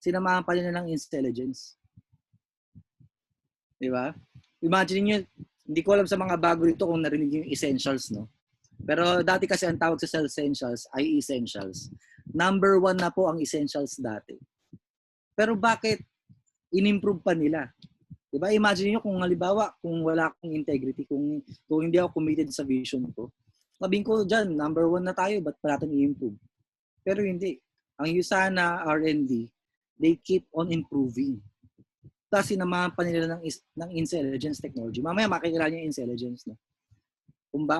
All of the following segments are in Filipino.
sinamahan pa nila ng intelligence. Di ba? Imagine niyo, hindi ko alam sa mga bago dito kung narinig yung essentials, no? Pero dati kasi ang tawag sa cell essentials ay essentials. Number 1 na po ang essentials dati. Pero bakit in-improve pa nila? Diba? Imagine niyo kung halimbawa, kung wala akong integrity, kung hindi ako committed sa vision ko, sabihin ko dyan, number 1 na tayo, ba't pa natin i-improve? Pero hindi. Ang USANA, R&D, they keep on improving. Tapos sinamahan pa nila ng intelligence technology. Mamaya makikilala niyo yung intelligence. No?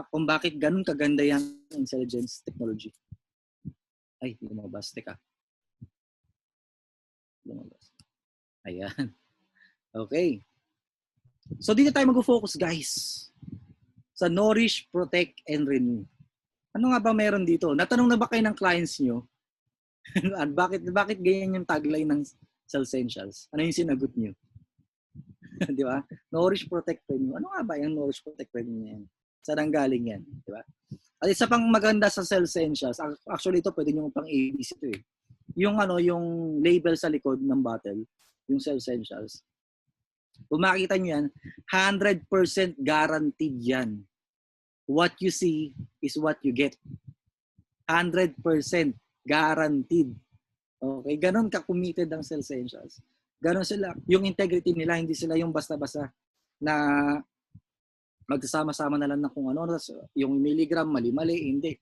Kung bakit ganun kaganda yung intelligence technology. Ay, lumabas. Teka. Lumabas. Ayan. Okay. So dito tayo mag-focus, guys. Sa nourish, protect, and renew. Ano nga ba meron dito? Natanong na ba kayo ng clients nyo? bakit ganyan yung tagline ng Cell Essentials? Ano yung sinagot nyo? Di ba? Nourish, protect, renew. Ano nga ba yung nourish, protect, renew yan? Saan ang galing yan? Di ba? At isa pang maganda sa Cell Essentials, actually ito pwede nyo pang ABC ito eh. Yung label sa likod ng bottle, yung Cell Essentials. Kung makikita nyo yan, 100% guaranteed yan. What you see is what you get. 100% guaranteed. Okay? Ganon ka-committed ang Cell Essentials. Ganon sila. Yung integrity nila, hindi sila yung basta-basta na magsasama-sama na lang na kung ano, yung milligram, mali-mali, hindi.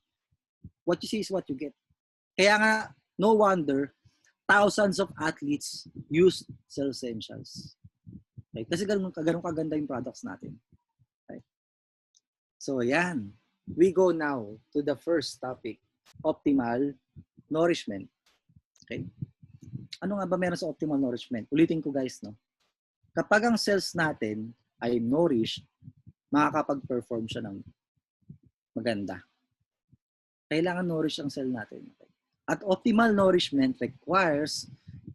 What you see is what you get. Kaya nga, no wonder, thousands of athletes use Cell Essentials. Okay? Kasi ganun kaganda yung products natin. Okay? So, yan. We go now to the first topic, optimal nourishment. Okay? Ano nga ba meron sa optimal nourishment? Ulitin ko guys, no? Kapag ang cells natin ay nourished, makakapag-perform siya ng maganda. Kailangan nourish ang cell natin. Okay? At optimal nourishment requires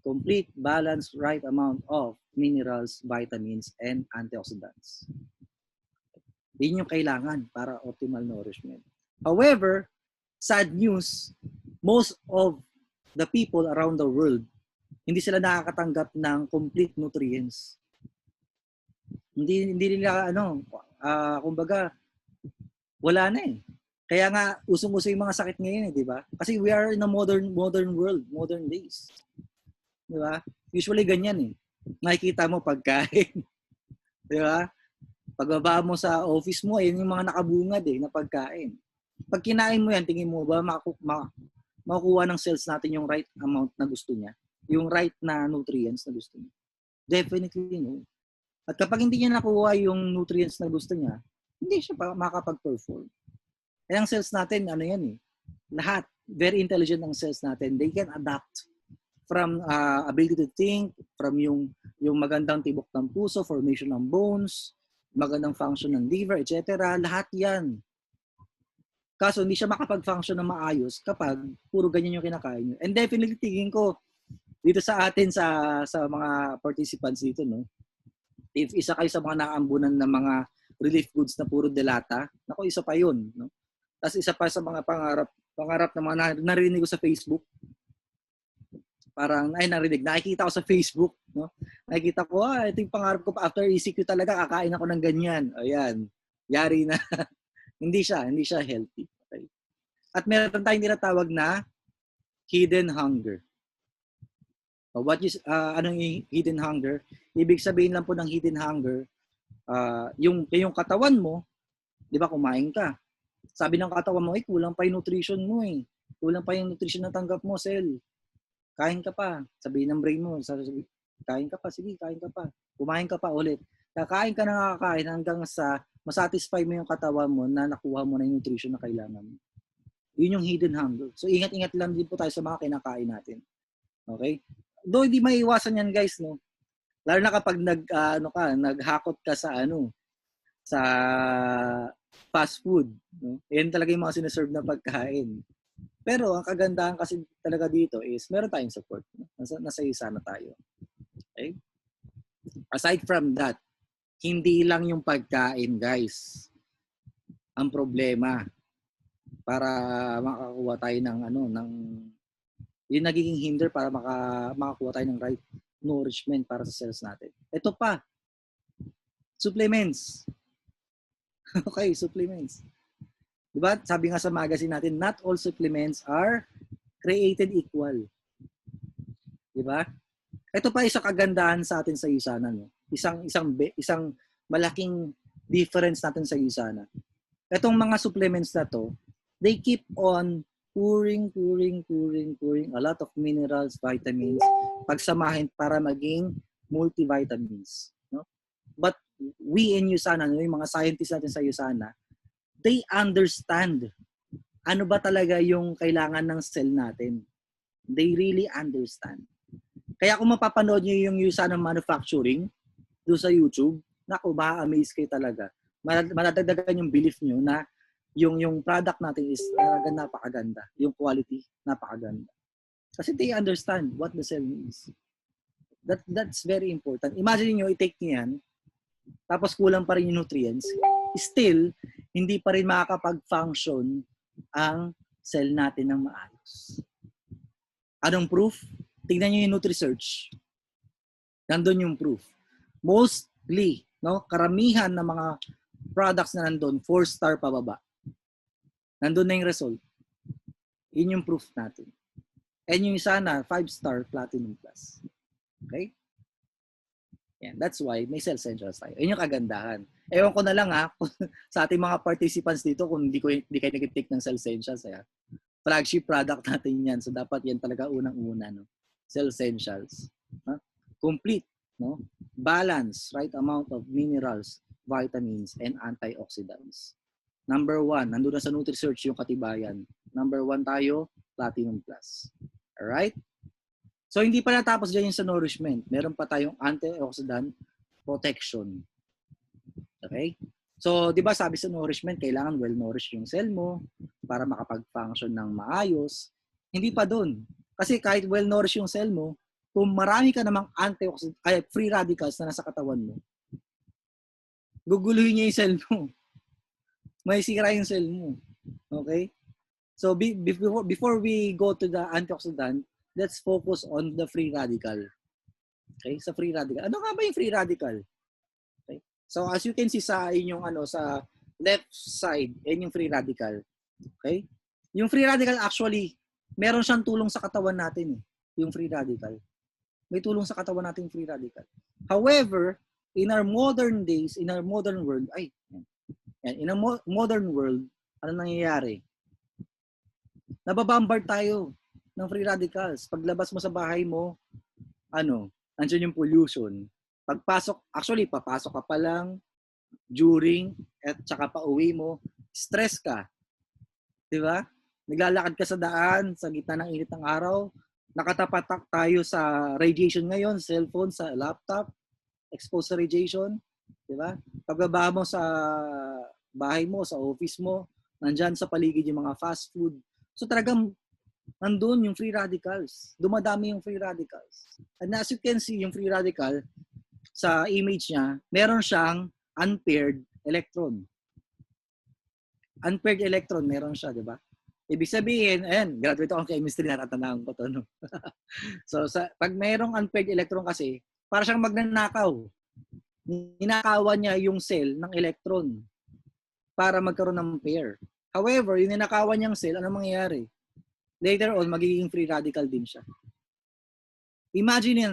complete, balanced, right amount of minerals, vitamins, and antioxidants. Yun yung kailangan para optimal nourishment. However, sad news, most of the people around the world, hindi sila nakakatanggap ng complete nutrients. Hindi nila kumbaga wala na eh. Kaya nga usong-uso yung mga sakit ngayon eh, di ba? Kasi we are in a modern world, modern days. Di ba? Usually ganyan eh. Nakikita mo pagkain. Di ba? Pagbaba mo sa office mo, yun yung mga nakabungad eh, na pagkain. Pag kinain mo yan, tingin mo ba makukuha ng cells natin yung right amount na gusto niya? Yung right na nutrients na gusto niya? Definitely no. At kapag hindi niya nakuha yung nutrients na gusto niya, hindi siya makakapag-perform. Kaya ang cells natin, ano yan eh, lahat, very intelligent ang cells natin. They can adapt from ability to think, from yung magandang tibok ng puso, formation ng bones, magandang function ng liver, etc. Lahat yan. Kaso hindi siya makapag-function na maayos kapag puro ganyan yung kinakain nyo. And definitely tingin ko dito sa atin sa mga participants dito, no? If isa kayo sa mga nakaambunan ng mga relief goods na puro delata, nako isa pa yun, no? Tapos isa pa sa mga pangarap na mga narinig ko sa Facebook. Parang nakikita ko sa Facebook, no? Nakikita ko, ito yung pangarap ko after ECQ talaga, kakain ako ng ganyan. Ayan, yari na. hindi siya healthy. Okay? At meron tayong tinatawag na hidden hunger. Anong hidden hunger? Ibig sabihin lang po ng hidden hunger, yung katawan mo, di ba kumain ka. Sabi ng katawan mo, kulang pa yung nutrition mo eh. Kulang pa yung nutrition na tanggap mo, cell. Kain ka pa. Sabihin ng brain mo, kain ka pa, sige, kain ka pa. Kumain ka pa ulit. Kakain ka na kakain hanggang sa masatisfy mo yung katawan mo na nakuha mo na yung nutrition na kailangan mo. Yun yung hidden hunger. So ingat-ingat lang din po tayo sa mga kinakain natin. Okay? Though hindi maiiwasan yan guys, no? Lalo na kapag naghakot ka sa sa fast food, no? Yan talaga yung mga sinaserve na pagkain. Pero ang kagandahan kasi talaga dito is meron tayong support. No? Nasa isa na tayo. Okay? Aside from that, hindi lang yung pagkain, guys, ang problema para makakuha tayo ng Yun nagiging hinder para makakuha tayo ng right nourishment para sa cells natin. Ito pa, supplements. Okay, supplements. Diba? Sabi nga sa magazine natin, not all supplements are created equal. Diba? Ito pa isang kagandahan sa atin sa USANA, no? Isang malaking difference natin sa USANA. Itong mga supplements na to, they keep on pouring a lot of minerals, vitamins, pagsamahin para maging multivitamins. No? But we in USANA, no, yung mga scientists natin sa USANA, they understand ano ba talaga yung kailangan ng cell natin. They really understand. Kaya kung mapapanood nyo yung USANA manufacturing doon sa YouTube, naku, ma-amaze kayo talaga. Madadagdagan yung belief nyo na yung product natin is napakaganda. Yung quality, napakaganda. Kasi they understand what the cell needs. That's very important. Imagine nyo, i-take nyo yan, tapos kulang pa rin yung nutrients, still, hindi pa rin makakapag-function ang cell natin ng maayos. Anong proof? Tingnan nyo yung Nutri-Search. Nandun yung proof. Mostly, no, karamihan ng mga products na nandun, 4-star pababa. Nandun na yung result. Yun yung proof natin. And yung sana, 5-star Platinum Plus. Okay? Yan. That's why may Cell Essentials tayo. Yun yung kagandahan. Ewan ko na lang sa ating mga participants dito kung hindi kayo nag-take ng Cell Essentials. Flagship product natin yan. So dapat yan talaga unang-una. No? Cell Essentials. Complete. No? Balance. Right amount of minerals, vitamins, and antioxidants. Number 1, nandun na sa Nutri-Search yung katibayan. Number 1 tayo, Platinum Plus. Alright? So, hindi pa natapos dyan yung sa nourishment. Meron pa tayong antioxidant protection. Okay? So, di ba sabi sa nourishment, kailangan well-nourished yung cell mo para makapag-function ng maayos. Hindi pa dun. Kasi kahit well-nourished yung cell mo, kung marami ka namang free radicals na nasa katawan mo, guguluhin niya yung cell mo. May sira yung cell mo. Okay? So, before we go to the antioxidant, let's focus on the free radical. Okay? Sa free radical. Ano nga ba yung free radical? Okay? So, as you can see sa inyong sa left side, yan yung free radical. Okay? Yung free radical actually, meron siyang tulong sa katawan natin. Yung free radical. May tulong sa katawan natin yung free radical. However, in our modern days, in our modern world, in a modern world, ano nangyayari? Nababombard tayo ng free radicals. Paglabas mo sa bahay mo, nandiyan yung pollution. Papasok ka pa lang, during, at saka pa uwi mo, stress ka. Diba? Naglalakad ka sa daan, sa gitna ng init ng araw, nakatapat tayo sa radiation ngayon, cellphone, sa laptop, exposed sa radiation. Diba? Pagbaba mo sa bahay mo, sa office mo, nandyan sa paligid yung mga fast food. So talagang nandun yung free radicals. Dumadami yung free radicals. And as you can see, yung free radical, sa image niya, meron siyang unpaired electron. Unpaired electron, meron siya, di ba? Ibig sabihin, graduate ako ng chemistry, natatandaan ko to. No? So, pag mayroong unpaired electron kasi, para siyang magnanakaw. Ninakawan niya yung cell ng electron para magkaroon ng pair. However, yung ninakawan niyang cell, ano mangyayari? Later on, magiging free radical din siya. Imagine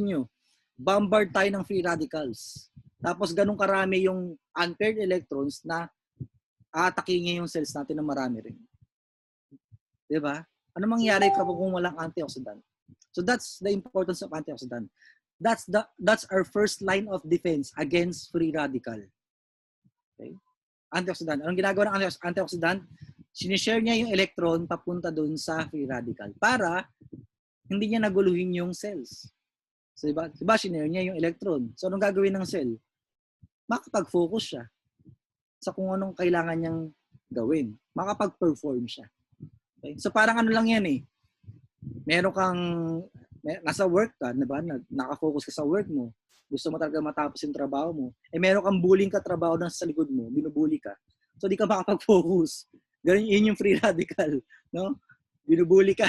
nyo, bombard tayo ng free radicals. Tapos ganun karami yung unpaired electrons na aataking niya yung cells natin na marami rin. Diba? Ano mangyayari kapag kung walang antioxidant? So that's the importance of antioxidant. That's our first line of defense against free radical. Okay? Antioxidant. Anong ginagawa ng antioxidant? Sinishare niya yung electron papunta dun sa free radical para hindi niya naguluhin yung cells. So, diba sinare niya yung electron. So, anong gagawin ng cell? Makapag-focus siya sa kung anong kailangan niyang gawin. Makapag-perform siya. Okay? So, parang lang yan meron kang nasa work ka, diba? Naka-focus ka sa work mo. Gusto mo talaga matapos yung trabaho mo. Meron kang bullying ka trabaho na sa likod mo, binubully ka. So, di ka makapag-focus. Ganun, yun yung free radical. No? Binubully ka.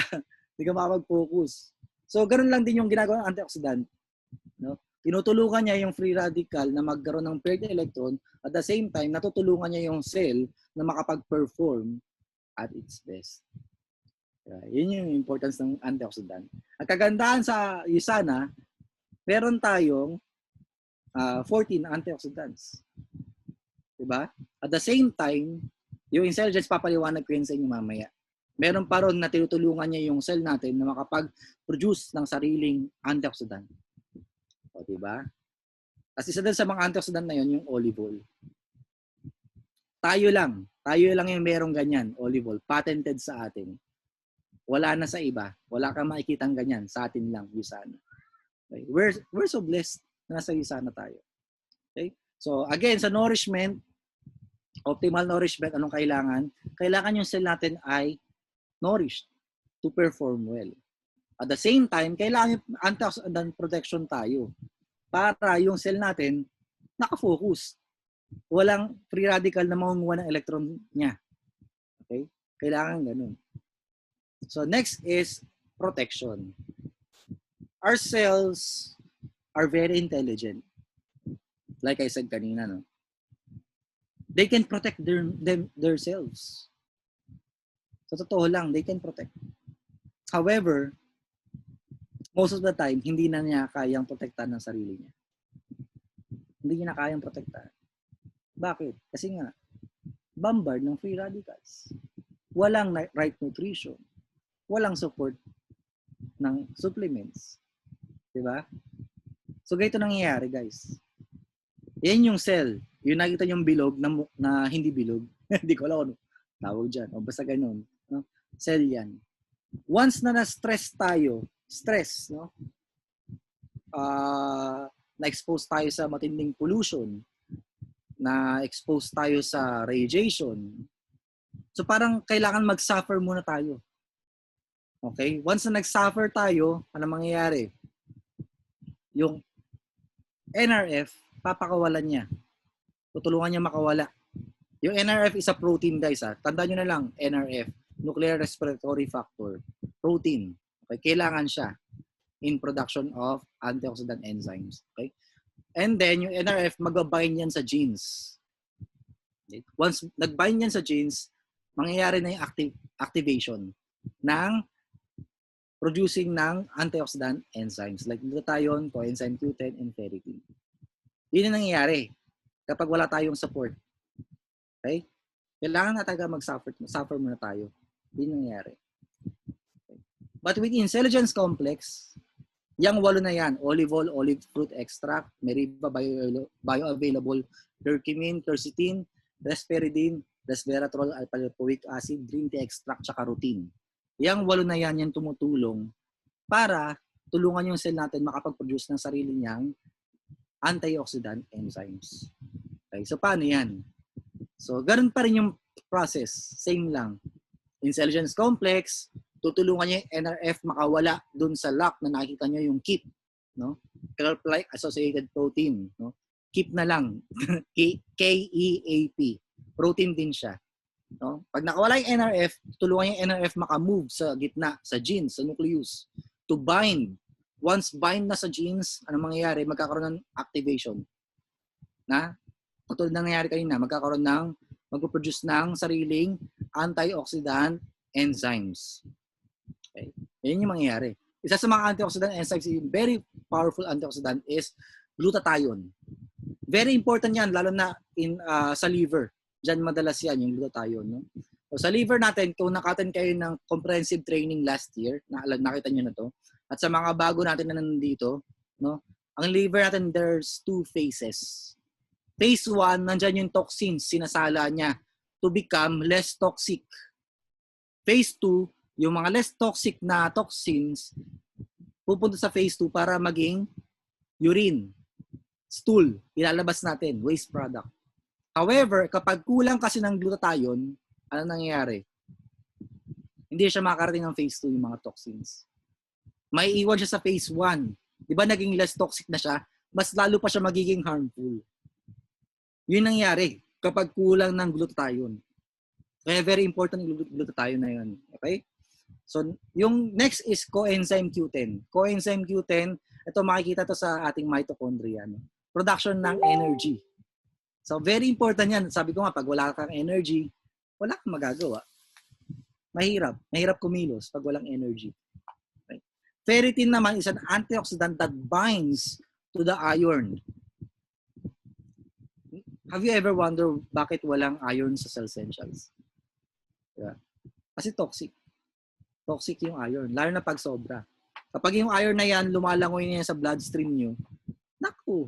Hindi ka makapag-focus. So, ganun lang din yung ginagawa ng antioxidant. No? Tinutulungan niya yung free radical na magkaroon ng paired electron, at the same time, natutulungan niya yung cell na makapag-perform at its best. Yun yung importance ng antioxidant. At kagandahan sa USANA, meron tayong 14 antioxidants. Diba? At the same time, yung intelligence, papaliwanag ko yun sa inyo mamaya. Meron pa ron na tinutulungan niya yung cell natin na makapag-produce ng sariling antioxidant. O, diba? Kasi isa din sa mga antioxidant na yun, yung olive oil. Tayo lang yung merong ganyan, olive oil, patented sa atin. Wala na sa iba. Wala kang makikitang ganyan. Sa atin lang, USANA. Okay? We're so blessed na nasa USANA tayo. Okay? So, again, sa nourishment, optimal nourishment, anong kailangan? Kailangan yung cell natin ay nourished to perform well. At the same time, kailangan yung antioxidant protection tayo para yung cell natin nakafocus. Walang free radical na mangunguha ng electron niya. Okay? Kailangan ganun. So, next is protection. Our cells are very intelligent. Like I said kanina, no? They can protect themselves. Sa totoo lang, they can protect. However, most of the time, hindi na niya kayang protektahan ng sarili niya. Hindi niya na kayang protektahan. Bakit? Kasi nga, bombard ng free radicals. Walang right nutrition. Walang support ng supplements. Diba? So, ganito nangyayari, guys. Yan yung cell. Yung nakita yung bilog na hindi bilog. Hindi ko alam ano tawag dyan. O basta ganun. No? Cell yan. Once na na-stress tayo, no? Na-expose tayo sa matinding pollution, na-expose tayo sa radiation. So parang kailangan mag-suffer muna tayo. Okay? Once na nag-suffer tayo, ano mangyayari? Yung NRF, papakawalan niya. Tutulungan niya makawala. Yung NRF is a protein, guys. Tandaan nyo na lang, NRF, Nuclear Respiratory Factor. Protein. Okay? Kailangan siya in production of antioxidant enzymes. Okay? And then, yung NRF, mag-bind yan sa genes. Okay? Once nag-bind yan sa genes, mangyayari na yung activation ng producing ng antioxidant enzymes like glutathione, coenzyme Q10, and ferritin. Yun yung nangyayari kapag wala tayong support. Okay? Kailangan na tayo mag-suffer muna tayo. Yun yung nangyayari. Okay. But with intelligence complex, yung 8 na yan, olive oil, olive fruit extract, Meriva bioavailable curcumin, quercetin, risperidine, resveratrol, alpha-lipoic acid, green tea extract, tsaka rutin. Yang 8 na yan, yung tumutulong para tulungan yung cell natin makapag-produce ng sarili niyang antioxidant enzymes. Okay, so paano yan? So, ganun pa rin yung process. Same lang. Intelligence complex, tutulungan niya yung NRF makawala dun sa lock na nakikita niyo yung KEAP. No? Kelp-like associated protein. No? KEAP na lang. K-E-A-P. Protein din siya. No? Pag nakawala yung NRF, tulungan yung NRF makamove sa gitna, sa genes, sa nucleus, to bind. Once bind na sa genes, ano mangyayari? Magkakaroon ng activation. Na? Katulad ng nangyayari kanina, mag-produce ng sariling antioxidant enzymes. Okay? Yan yung mangyayari. Isa sa mga antioxidant enzymes, very powerful antioxidant is glutathione. Very important yan, lalo na sa liver. Diyan madalas yan, yung glutathione. No? So, sa liver natin, kung nakaten kayo ng comprehensive training last year, nakita nyo na to, at sa mga bago natin na nandito, no? Ang liver natin, there's 2 phases. Phase 1, nandyan yung toxins, sinasala niya to become less toxic. Phase 2, yung mga less toxic na toxins, pupunta sa phase 2 para maging urine, stool, ilalabas natin, waste product. However, kapag kulang kasi ng glutathione, ano nangyayari? Hindi siya makakarating ng phase 2 yung mga toxins. May iwan siya sa phase 1. Di ba naging less toxic na siya? Mas lalo pa siya magiging harmful. Yun nangyari kapag kulang ng glutathione. Kaya very important yung glutathione na yun. Okay? So, yung next is coenzyme Q10. Coenzyme Q10, ito makikita to sa ating mitochondria. No? Production ng energy. So, very important yan. Sabi ko nga, pag wala kang energy, wala kang magagawa. Mahirap. Mahirap kumilos pag walang energy. Okay? Ferritin naman is an antioxidant that binds to the iron. Have you ever wondered bakit walang iron sa Cell Essentials? Yeah. Kasi toxic. Toxic yung iron. Lalo na pag sobra. Kapag yung iron na yan, lumalangoy niya sa bloodstream nyo, naku,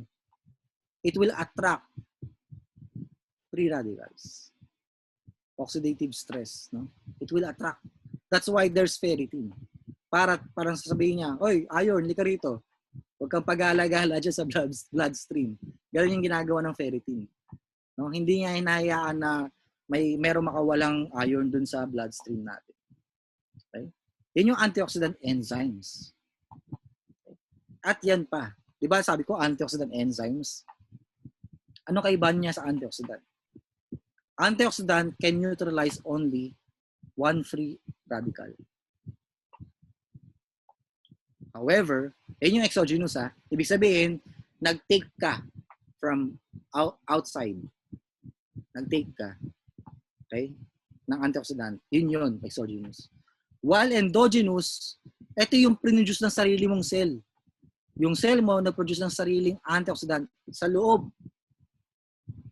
it will attract free radicals. Oxidative stress. No? It will attract. That's why there's ferritin. Parang sasabihin niya, oy, iron, lika rito. Huwag kang pag-alagala dyan sa bloodstream. Ganun yung ginagawa ng ferritin. No? Hindi niya hinahayaan na merong makawalang iron dun sa bloodstream natin. Okay? Yan yung antioxidant enzymes. Okay? At yan pa. Diba sabi ko, antioxidant enzymes? Ano kaibahan niya sa antioxidant? Antioxidant can neutralize only one free radical. However, yun yung exogenous ha. Ibig sabihin, nag-take ka from outside. Nag-take ka. Okay? Ng antioxidant. Yun, exogenous. While endogenous, ito yung produce ng sarili mong cell. Yung cell mo nag-produce ng sariling antioxidant sa loob.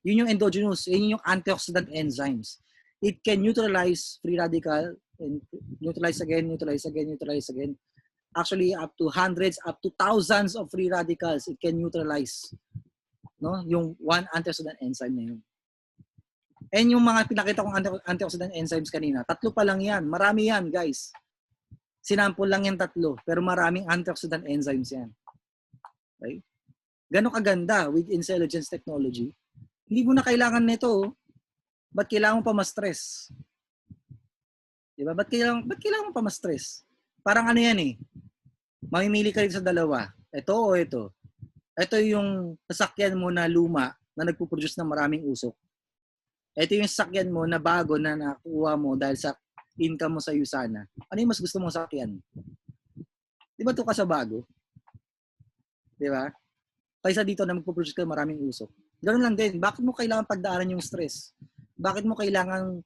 Yun yung endogenous. Yun yung antioxidant enzymes. It can neutralize free radical and neutralize again. Actually, up to hundreds, up to thousands of free radicals it can neutralize. No? Yung one antioxidant enzyme na yun. And yung mga pinakita kong antioxidant enzymes kanina, 3 pa lang yan. Marami yan, guys. Sinample lang yan 3, pero maraming antioxidant enzymes yan. Okay? Gano'ng kaganda with intelligence technology. Hindi mo na kailangan nito. Ba't kailangan mo pa ma-stress? Diba? Ba't kailangan mo pa ma-stress? Parang ano yan eh. Mamimili ka rin sa dalawa. Ito o ito. Ito yung sasakyan mo na luma na nagpo-produce ng maraming usok. Ito yung sasakyan mo na bago na nakuha mo dahil sa income mo sa Usana. Ano yung mas gusto mong sasakyan? Di ba ito ka sa bago? Di ba? Kaysa dito na magpo-produce ka maraming usok. Ganoon lang din. Bakit mo kailangan pagdaanan yung stress? Bakit mo kailangan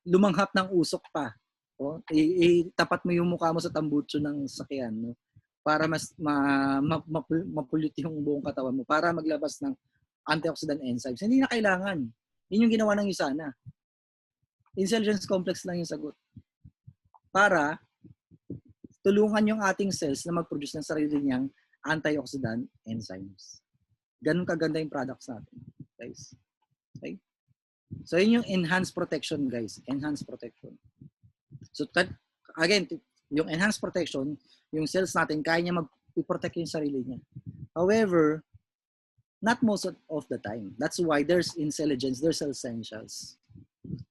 lumanghap ng usok pa? O, tapat mo yung mukha mo sa tambutso ng sasakyan, no? Para mas mapulit yung buong katawan mo. Para maglabas ng antioxidant enzymes. Hindi na kailangan. Yun yung ginawa ng Usana. Intelligence complex lang yung sagot. Para tulungan yung ating cells na mag-produce ng sarili niyang antioxidant enzymes. Ganun kaganda yung products natin, guys. Okay? So, yun yung enhanced protection, guys. Enhanced protection. So, again, yung enhanced protection, yung cells natin, kaya niya mag-protect yung sarili niya. However, not most of the time. That's why there's intelligence, there's essentials.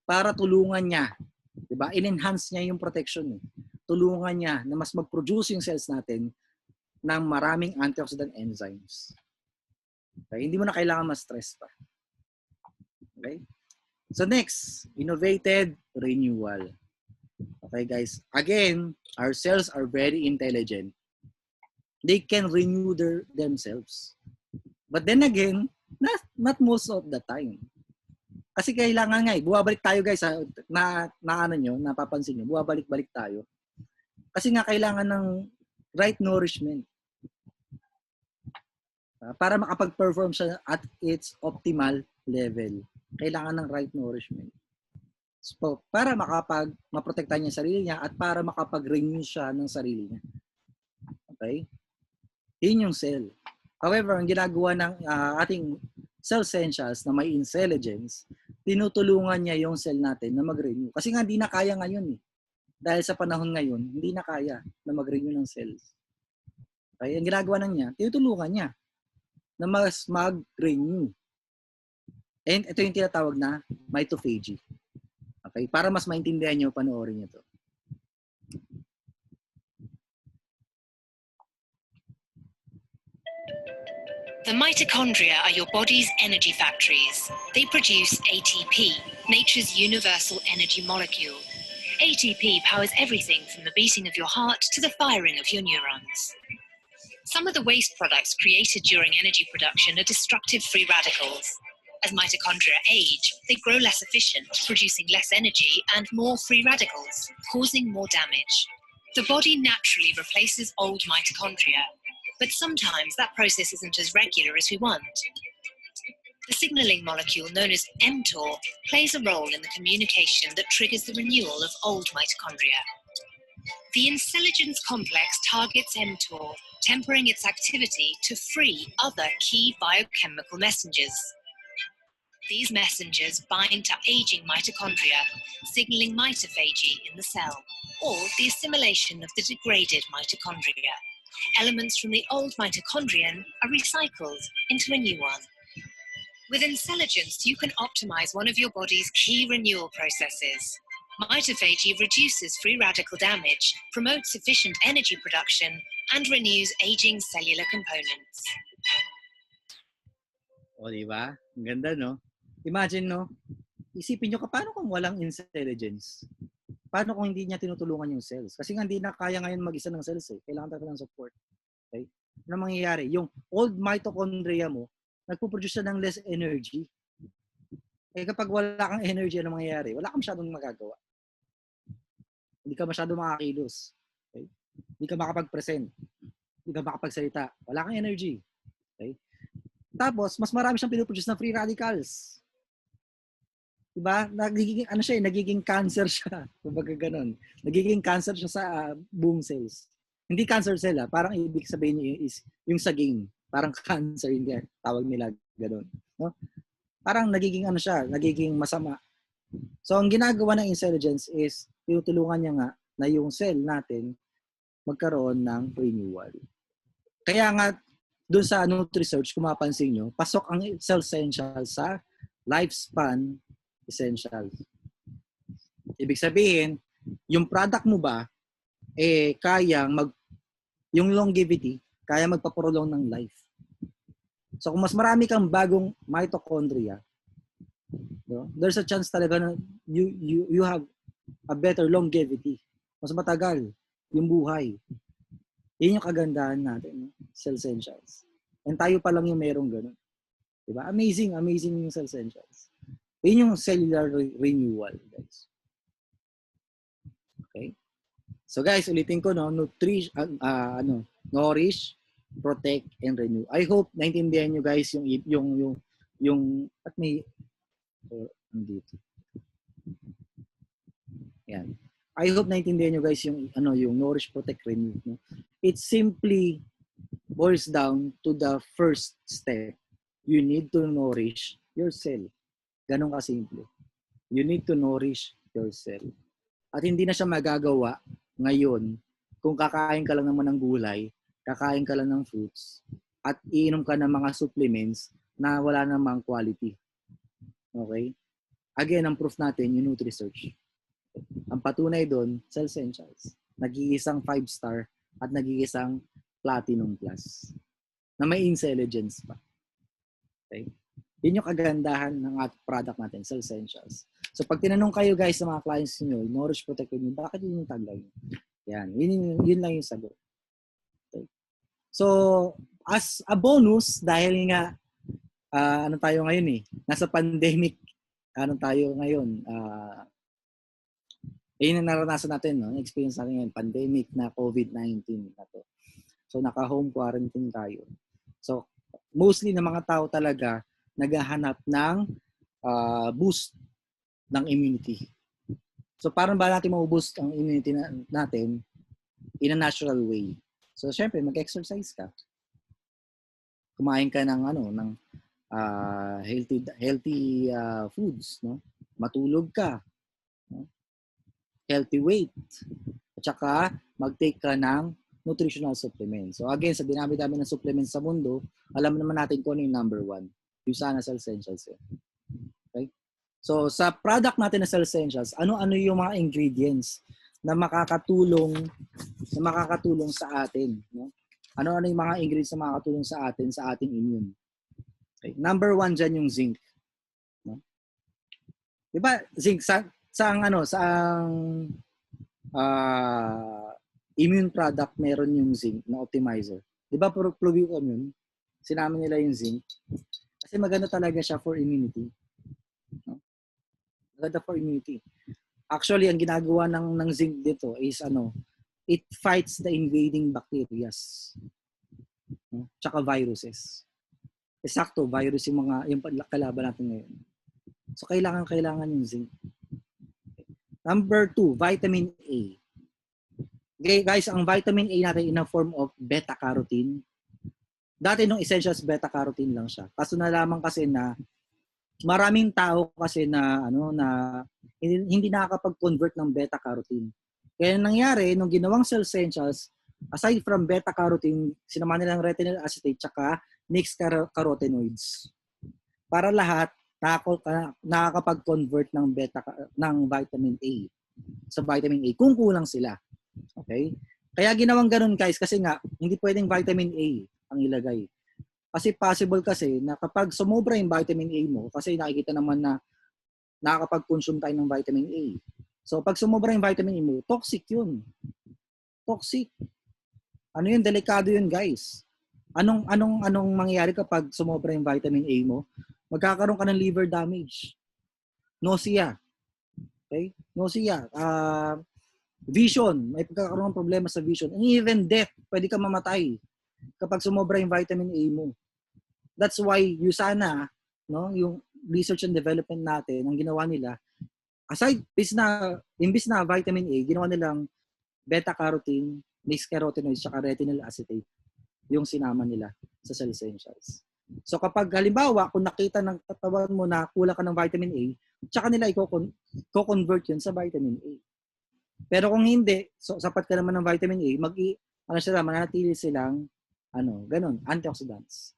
Para tulungan niya, di ba? In-enhance niya yung protection. Tulungan niya na mas mag-produce yung cells natin ng maraming antioxidant enzymes. Okay? Hindi mo na kailangan ma-stress pa. Okay? So next, innovated renewal. Okay guys, again, our cells are very intelligent. They can renew themselves. But then again, not most of the time. Kasi kailangan nga buwabalik tayo guys napapansin nyo, buwabalik-balik tayo. Kasi nga kailangan ng right nourishment. Para makapag-perform siya at its optimal level. Kailangan ng right nourishment. So, para maprotektahan niya sarili niya at para makapag-renew siya ng sarili niya. Okay? Yun yung cell. However, ang ginagawa ng ating Cell Essentials na may intelligence, tinutulungan niya yung cell natin na mag-renew. Kasi nga hindi na kaya ngayon eh. Dahil sa panahon ngayon, hindi na kaya na mag-renew ng cells. Okay? Ang ginagawa niya, tinutulungan niya na mas mag-renew. And ito yung tinatawag na mitophagy. Okay? Para mas maintindihan nyo, panoorin nyo to. The mitochondria are your body's energy factories. They produce ATP, nature's universal energy molecule. ATP powers everything from the beating of your heart to the firing of your neurons. Some of the waste products created during energy production are destructive free radicals. As mitochondria age, they grow less efficient, producing less energy and more free radicals, causing more damage. The body naturally replaces old mitochondria, but sometimes that process isn't as regular as we want. The signaling molecule known as mTOR plays a role in the communication that triggers the renewal of old mitochondria. The intelligence complex targets mTOR, tempering its activity to free other key biochemical messengers. These messengers bind to aging mitochondria, signaling mitophagy in the cell, or the assimilation of the degraded mitochondria. Elements from the old mitochondrion are recycled into a new one. With Intelligence, you can optimize one of your body's key renewal processes. Mitophagy reduces free radical damage, promotes efficient energy production, and renews aging cellular components. O, di ba? Ang ganda, no? Imagine, no? Isipin nyo, paano kung walang intelligence? Paano kung hindi niya tinutulungan yung cells? Kasi nga hindi na kaya ngayon mag-isa ng cells eh. Kailangan talaga ng support. Okay? Ano mangyayari? Yung old mitochondria mo, nagpo-produce siya ng less energy. Eh kapag wala kang energy, ano mangyayari? Wala kang masyadong magagawa. Hindi ka masyadong makakilos. Okay? Hindi ka makapag-present. Hindi ka makapagsalita. Wala kang energy. Okay? Tapos, mas marami siyang pinoproduce na free radicals. Diba? Nagiging, ano siya, nagiging cancer siya. Kumbaga ganun. Nagiging cancer siya sa buong cells. Hindi cancer cell, parang ibig sabihin niyo is yung saging. Parang cancer, hindi. Tawag nila ganun. No? Parang nagiging ano siya, nagiging masama. So, ang ginagawa ng intelligence is, tinutulungan niya nga na yung cell natin magkaroon ng renewal. Kaya nga, doon sa Nutri-Search, kung mapansin nyo, pasok ang cell essentials sa lifespan essentials. Ibig sabihin, yung product mo ba, yung longevity, kaya magpaprolong ng life. So kung mas marami kang bagong mitochondria, no, there's a chance talaga na you have a better longevity. Mas matagal yung buhay. Yun yung kagandahan natin, no? Cell essentials. And tayo pa lang yung merong ganun. Diba? Amazing yung cell essentials. Yun yung cellular renewal, guys. Okay? So guys, ulitin ko, no, nourish, protect, and renew. I hope naintindihan nyo guys yung at may dito. Yan. I hope naintindihan nyo guys yung nourish, protect, renew. No? It simply boils down to the first step. You need to nourish yourself. Ganun kasimple. You need to nourish yourself. At hindi na siya magagawa ngayon kung kakain ka lang naman ng gulay, kakain ka lang ng fruits, at iinom ka ng mga supplements na wala namang quality. Okay? Again, ang proof natin, yung Nutri-Search. Ang patunay doon, cell essentials. Nag-iisang 5-star at nag-iisang platinum plus. Na may intelligence pa. Okay? Yun yung kagandahan ng product natin, cell essentials. So pag tinanong kayo guys sa mga clients niyo, nourish, protect, renew, bakit yun yung tagline? Yan, yun lang yung sagot. Okay. So as a bonus, dahil nga ano tayo ngayon nasa pandemic, ano tayo ngayon, yun ang naranasan natin, no? Experience natin ngayon, pandemic na COVID-19 na to. So naka-home quarantine tayo. So mostly ng mga tao talaga naghahanap ng boost ng immunity. So paano ba natin ma-boost ang immunity natin in a natural way? So syempre mag-exercise ka. Kumain ka ng healthy foods, no? Matulog ka, no? Healthy weight. At saka mag-take ka ng nutritional supplements. So again, sa dinami-dami ng supplements sa mundo, alam naman natin kung ano yung number 1. Yung sana cell essentials. Okay? So sa product natin na cell essentials, ano-ano yung mga ingredients na makakatulong sa atin, no? Ano-ano yung mga ingredients na makakatulong sa atin sa ating immune. Okay? Number 1 diyan yung zinc, no? 'Di ba? Zinc sa immune product, meron yung zinc na optimizer. Di ba, Probiocom yun? Sinama nila yung zinc. Kasi maganda talaga siya for immunity. No? Maganda for immunity. Actually, ang ginagawa ng zinc dito is it fights the invading bacteria. No? Tsaka viruses. Eksakto, virus yung kalaban natin ngayon. So, kailangan yung zinc. Number 2, vitamin A. Okay, guys, ang vitamin A natin in a form of beta-carotene. Dati nung essentials beta-carotene lang siya. Kaso nalaman kasi na maraming tao kasi na hindi nakakapag-convert ng beta-carotene. Kaya nangyari nung ginawang cell essentials, aside from beta-carotene, sinama nilang retinol acetate tsaka mixed carotenoids. Para lahat nakakapag-convert ng vitamin A sa vitamin A kung kulang sila. Okay? Kaya ginawang ganun, guys, kasi nga hindi pwedeng vitamin A ang ilagay. Kasi possible kasi na kapag sumobra yung vitamin A mo, kasi nakikita naman na nakakapag-consume tayo ng vitamin A. So pag sumobra yung vitamin A mo, toxic yun. Toxic. Ano yun? Delikado yun, guys. Anong mangyayari kapag sumobra yung vitamin A mo? Magkakaroon ka ng liver damage. Nausea. Okay? Nausea. Vision. May pagkakaroon ng problema sa vision. And even death. Pwede ka mamatay kapag sumobra yung vitamin A mo. That's why yung research and development natin, ang ginawa nila, imbis na vitamin A, ginawa nilang beta-carotene, mixed carotenoids, saka retinol acetate yung sinama nila sa cell essentials. So kapag halimbawa, kung nakita ng katawan mo na kulang ka ng vitamin A, tsaka nila i-convert yun sa vitamin A. Pero kung hindi, so sapat ka naman ng vitamin A, mananatili silang antioxidants.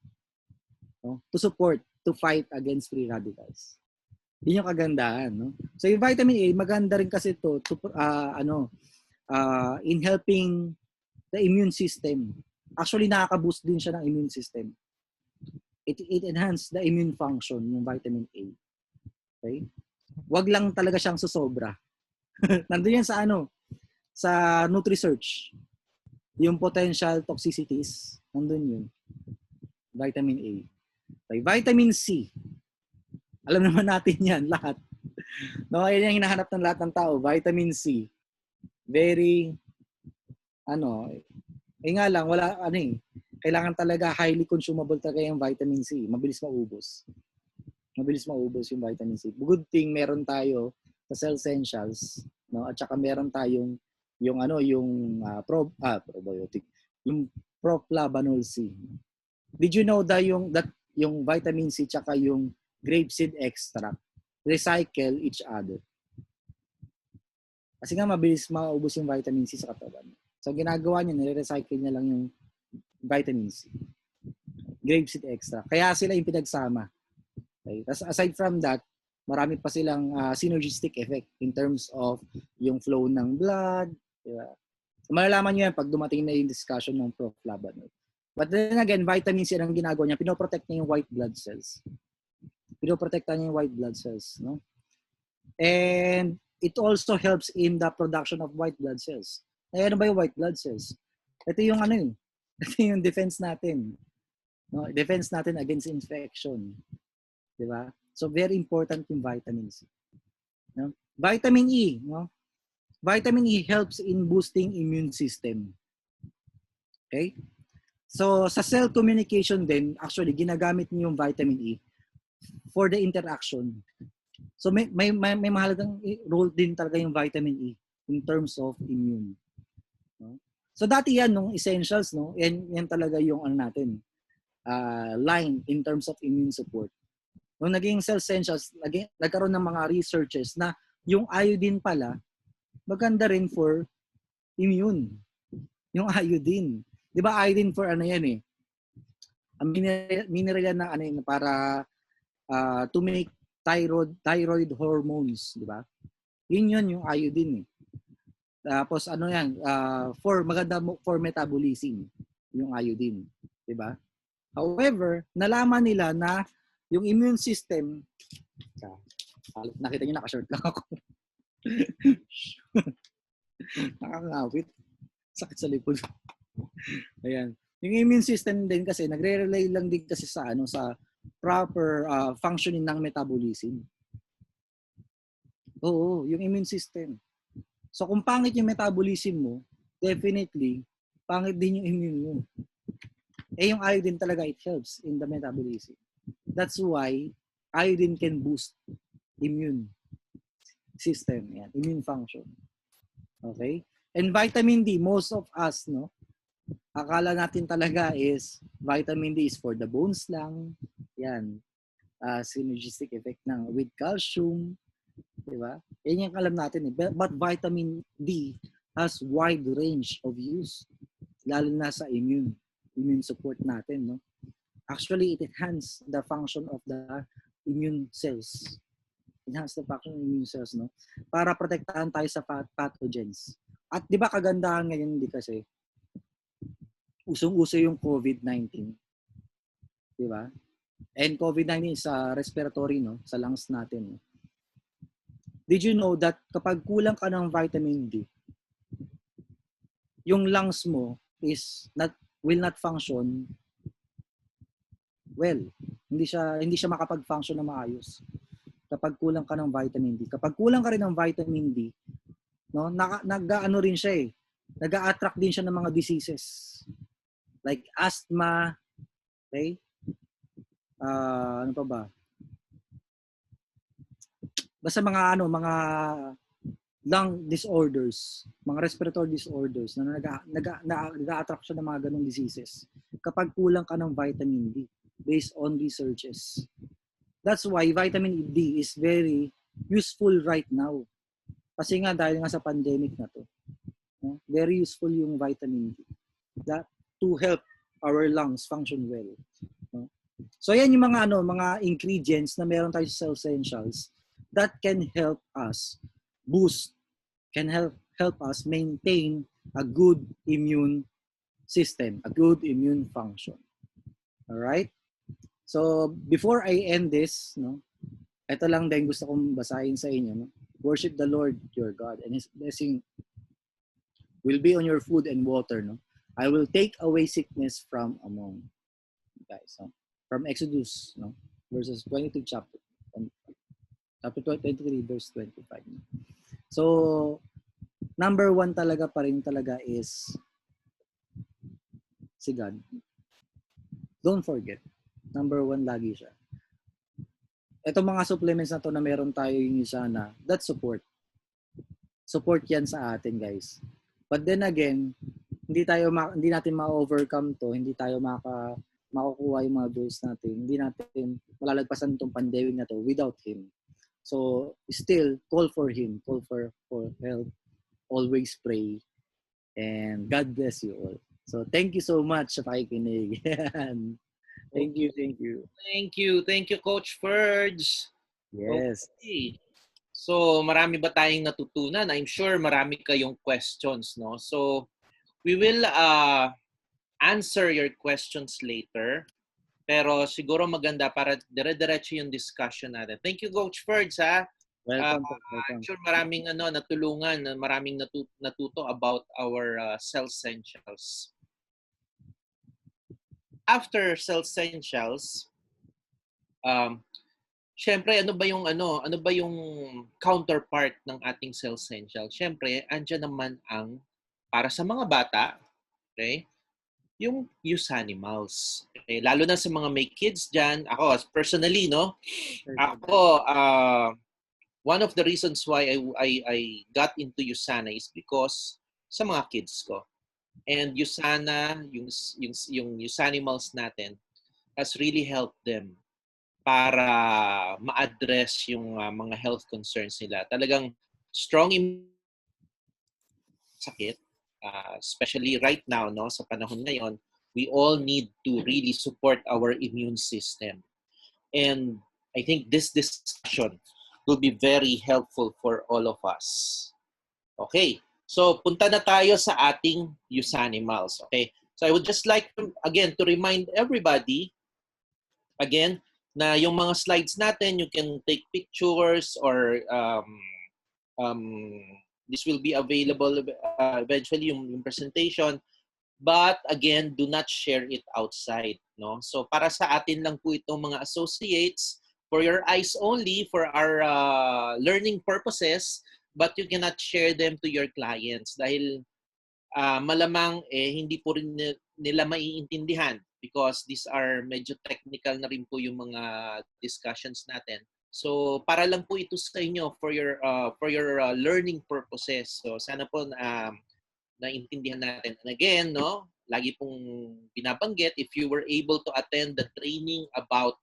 No? To support, to fight against free radicals. Yun yung kagandahan, no? So yung vitamin A, maganda rin kasi to in helping the immune system. Actually, nakaka-boost din siya ng immune system. It enhances the immune function ng vitamin A. Okay? Wag lang talaga siyang susobra. Nandun yan sa NutriSearch. Yung potential toxicities, nandun yun. Vitamin A. Okay, vitamin C. Alam naman natin yan, lahat. No, yan yung hinahanap ng lahat ng tao. Vitamin C. Very, nga lang, kailangan talaga highly consumable talaga yung vitamin C. Mabilis maubos. Yung vitamin C. Good thing meron tayo sa cell essentials, no? At saka meron tayong probiotic, yung proflavanol C. Did you know that yung vitamin C tsaka yung grapeseed extract recycle each other? Kasi nga mabilis maubos yung vitamin C sa katawan. So ginagawa niya, nire-recycle niya lang yung vitamin C. Grapeseed extract. Kaya sila yung pinagsama. Okay? Tapos aside from that, marami pa silang synergistic effect in terms of yung flow ng blood. Diba? So, malalaman nyo yan pag dumating na yung discussion ng proflavanol. But then again, vitamin C ang ginagawa niya, pinoprotect niya yung white blood cells. No? And it also helps in the production of white blood cells. Ay, ano ba yung white blood cells? Ito yung ito yung defense natin. No? Defense natin against infection. Diba? So very important yung vitamin C. No? Vitamin E, no? Vitamin E helps in boosting immune system. Okay? So sa cell communication din, actually ginagamit niyo yung vitamin E for the interaction. So may mahalagang role din talaga yung vitamin E in terms of immune. No? So dati yan nung essentials, no? Yan talaga yung line in terms of immune support. Nung naging cell essentials, nagkaroon ng mga researches na yung iodine pala maganda rin for immune. Yung iodine. 'Di ba iodine for yan eh? Ang mineral yan na para to make thyroid hormones, 'di ba? Yun yung iodine eh. Tapos maganda for metabolism yung iodine, 'di ba? However, nalaman nila na yung immune system, nakita niyo naka-short lang ako. Nakakangawit. Sakit sa likod. Ayan. Yung immune system din kasi nagre-rely lang din kasi sa sa proper functioning ng metabolism. Oo, yung immune system. So kung pangit yung metabolism mo, definitely pangit din yung immune mo. Yung iodine talaga, it helps in the metabolism. That's why iodine can boost immune system, yan, immune function. Okay? And vitamin D, most of us, akala natin talaga is vitamin D is for the bones lang. Yan. Synergistic effect ng with calcium. Diba? Yan yung alam natin. But vitamin D has wide range of use. Lalo na sa immune support natin. Actually, it enhances the function of the immune cells. Enhance the function of immune cells, para protektahan tayo sa pathogens. At di ba kagandahan ngayon hindi kasi usong-uso yung COVID-19. Di ba? And COVID-19 is respiratory, sa lungs natin. Did you know that kapag kulang ka ng vitamin D, yung lungs mo will not function well. Hindi siya makapag-function na maayos kapag kulang ka ng vitamin D. Kapag kulang ka rin ng vitamin D, nag-ano rin siya nag-a-attract din siya ng mga diseases like asthma, okay? Ano pa ba? Basta mga lung disorders, mga respiratory disorders na nag-a-attract siya ng mga ganong diseases kapag kulang ka ng vitamin D based on researches. That's why vitamin D is very useful right now. Kasi nga dahil nga sa pandemic na to, very useful yung vitamin D to help our lungs function well. So yan yung mga ingredients na meron tayo sa Essentials that can help us help us maintain a good immune system, a good immune function. All right? So before I end this, ito lang din gusto kong basahin sa inyo. Worship the Lord your God, and His blessing will be on your food and water. I will take away sickness from among you guys. From Exodus, verses 22 chapter 23 verse 25. So number one talaga is si God. Don't forget. Number one lagi siya. Itong mga supplements na to na meron tayo yung Usana, that's support. Support yan sa atin, guys. But then again, hindi natin ma-overcome to, hindi tayo makukuha yung mga goals natin. Hindi natin malalagpasan itong pandemic na to without Him. So, still, call for Him. Call for help. Always pray. And God bless you all. So, thank you so much sa pakikinig. Thank you. Thank you, Coach Ferds. Yes. Okay. So, marami ba tayong natutunan? I'm sure marami kayong questions, no? So, we will answer your questions later. Pero siguro maganda para dire-diretso yung discussion natin. Thank you, Coach Ferds, ha? Welcome. I'm sure maraming natulungan, maraming natuto about our Cell Essentials. After Cell Essentials, syempre ano ba yung counterpart ng ating Cell Essentials? Syempre, andyan naman ang para sa mga bata, okay? Yung Usanimals. Okay? Lalo na sa mga may kids diyan, ako personally, one of the reasons why I got into Usana is because sa mga kids ko. And Usana, yung Usanimals natin has really helped them para ma-address yung mga health concerns nila. Talagang strong sakit, especially right now, sa panahon ngayon, we all need to really support our immune system. And I think this discussion will be very helpful for all of us. Okay. So, punta na tayo sa ating Usanimals. Okay? So, I would just like to, again, to remind everybody, again, na yung mga slides natin, you can take pictures or This will be available eventually yung presentation. But again, do not share it outside, no? So para sa atin lang po itong mga associates, for your eyes only, for our learning purposes, but you cannot share them to your clients dahil malamang hindi po rin nila maiintindihan because these are medyo technical na rin po yung mga discussions natin. So para lang po ito sa inyo for your learning purposes. So sana po naintindihan natin. And again, no, lagi pong binabanggit, if you were able to attend the training about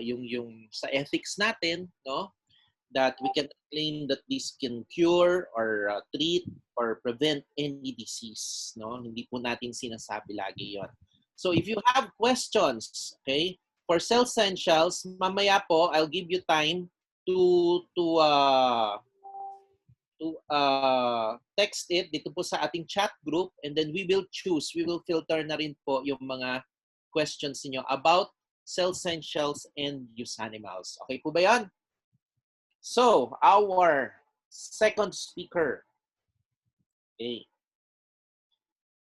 yung sa ethics natin, no, that we can claim that this can cure or treat or prevent any disease, no? Hindi po natin sinasabi lagi 'yon. So if you have questions, okay, for Cell Essentials, mamaya po I'll give you time to text it dito po sa ating chat group, and then we will filter na rin po yung mga questions niyo about Cell Essentials and Usanimals. Okay po ba yan? So, our second speaker. Okay.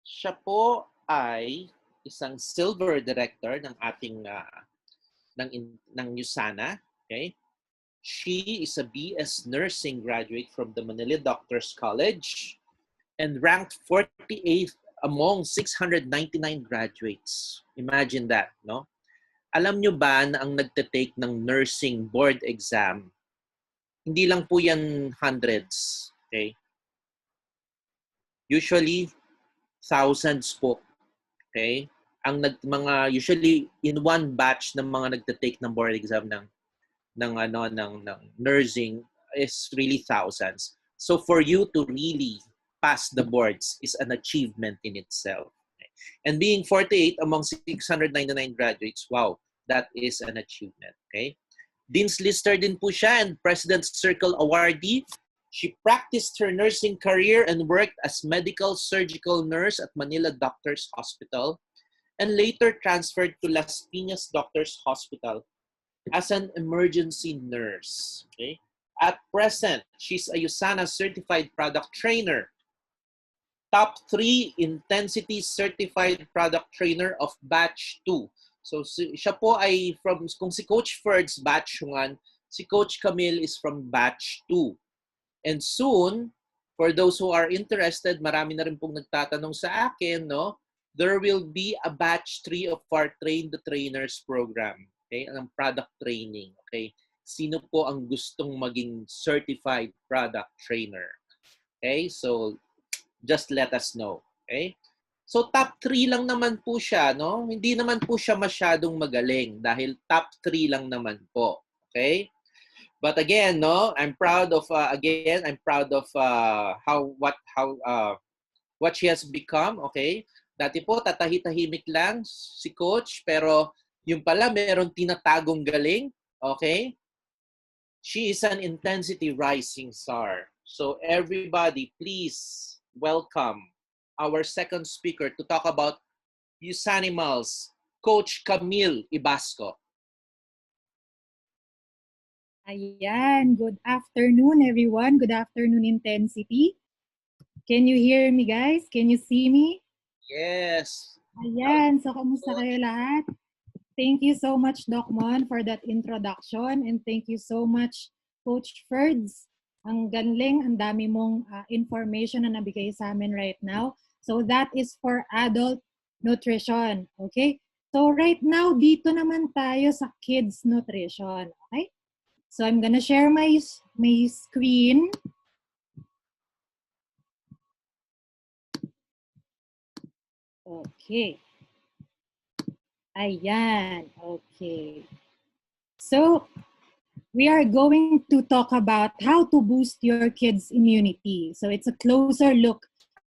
Siya po ay isang silver director ng ating ng USANA. Okay? She is a BS Nursing graduate from the Manila Doctors College and ranked 48th among 699 graduates. Imagine that, no? Alam nyo ba na ang nagte-take ng nursing board exam, hindi lang po yan hundreds, okay? Usually, thousands po, okay? Usually, in one batch ng mga nagte-take ng board exam ng nursing is really thousands. So for you to really pass the boards is an achievement in itself. Okay? And being 48 among 699 graduates, wow, that is an achievement. Okay? Dean's Lister din po siya and President's Circle awardee. She practiced her nursing career and worked as medical surgical nurse at Manila Doctors Hospital and later transferred to Las Piñas Doctors Hospital as an emergency nurse. Okay? At present, she's a USANA certified product trainer, top 3 intensity certified product trainer of batch 2. So siya po ay kung si Coach Ferd's batch 1, si Coach Camille is from batch 2. And soon, for those who are interested, marami na rin pong nagtatanong sa akin, no? There will be a batch 3 of our Train the Trainers program. Okay, ang product training. Okay, sino po ang gustong maging certified product trainer? Okay, so just let us know. Okay, so top 3 lang naman po siya, no? Hindi naman po siya masyadong magaling dahil top 3 lang naman po. Okay, but again, no, I'm proud of what she has become. Okay, dati po tatahi-tahimik lang si Coach, pero yung pala, meron tinatagong galing. Okay? She is an intensity rising star. So everybody, please welcome our second speaker to talk about Usanimals, Coach Camille Ibasco. Ayan. Good afternoon, everyone. Good afternoon, Intensity. Can you hear me, guys? Can you see me? Yes. Ayan. So, kamusta kayo lahat? Thank you so much, Doc Mon, for that introduction. And thank you so much, Coach Ferds. Ang galing, ang dami mong information na nabigay sa amin right now. So that is for adult nutrition. Okay? So right now, dito naman tayo sa kids nutrition. Okay? So I'm gonna share my screen. Okay. Ayan. Okay. So, we are going to talk about how to boost your kids' immunity. So, it's a closer look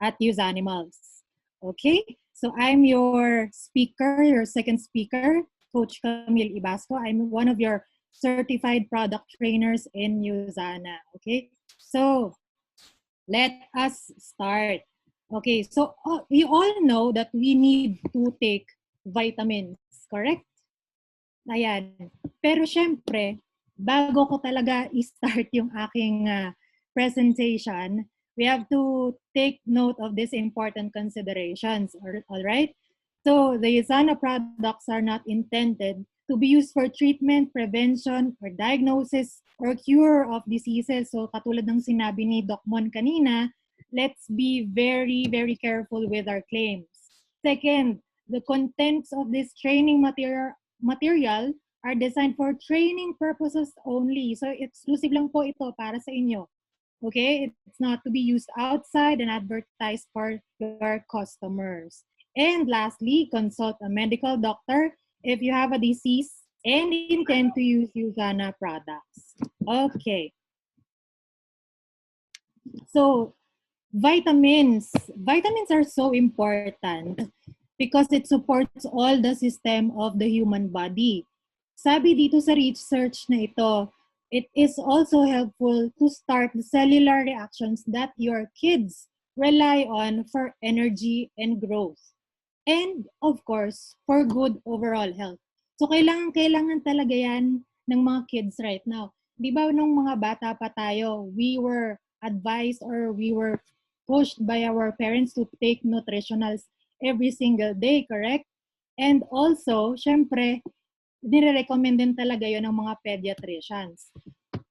at Usanimals. Okay? So, I'm your speaker, your second speaker, Coach Camille Ibasco. I'm one of your certified product trainers in USANA. Okay? So, let us start. Okay, so you all know that we need to take vitamins, correct? Ayan. Pero syempre, bago ko talaga i-start yung aking presentation, we have to take note of these important considerations. All right? So the USANA products are not intended to be used for treatment, prevention, or diagnosis, or cure of diseases. So katulad ng sinabi ni Doc Mon kanina, let's be very, very careful with our claims. Second, the contents of this training material are designed for training purposes only. So exclusive lang po ito para sa inyo. Okay? It's not to be used outside and advertised for your customers. And lastly, consult a medical doctor if you have a disease and intend to use USANA products. Okay. So, vitamins. Vitamins are so important because it supports all the system of the human body. Sabi dito sa research na ito, it is also helpful to start the cellular reactions that your kids rely on for energy and growth. And of course, for good overall health. So kailangan talaga yan ng mga kids right now. Di ba nung mga bata pa tayo, we were advised or we were pushed by our parents to take nutritionals every single day, correct? And also, syempre, nire-recommend din talaga yun ng mga pediatricians.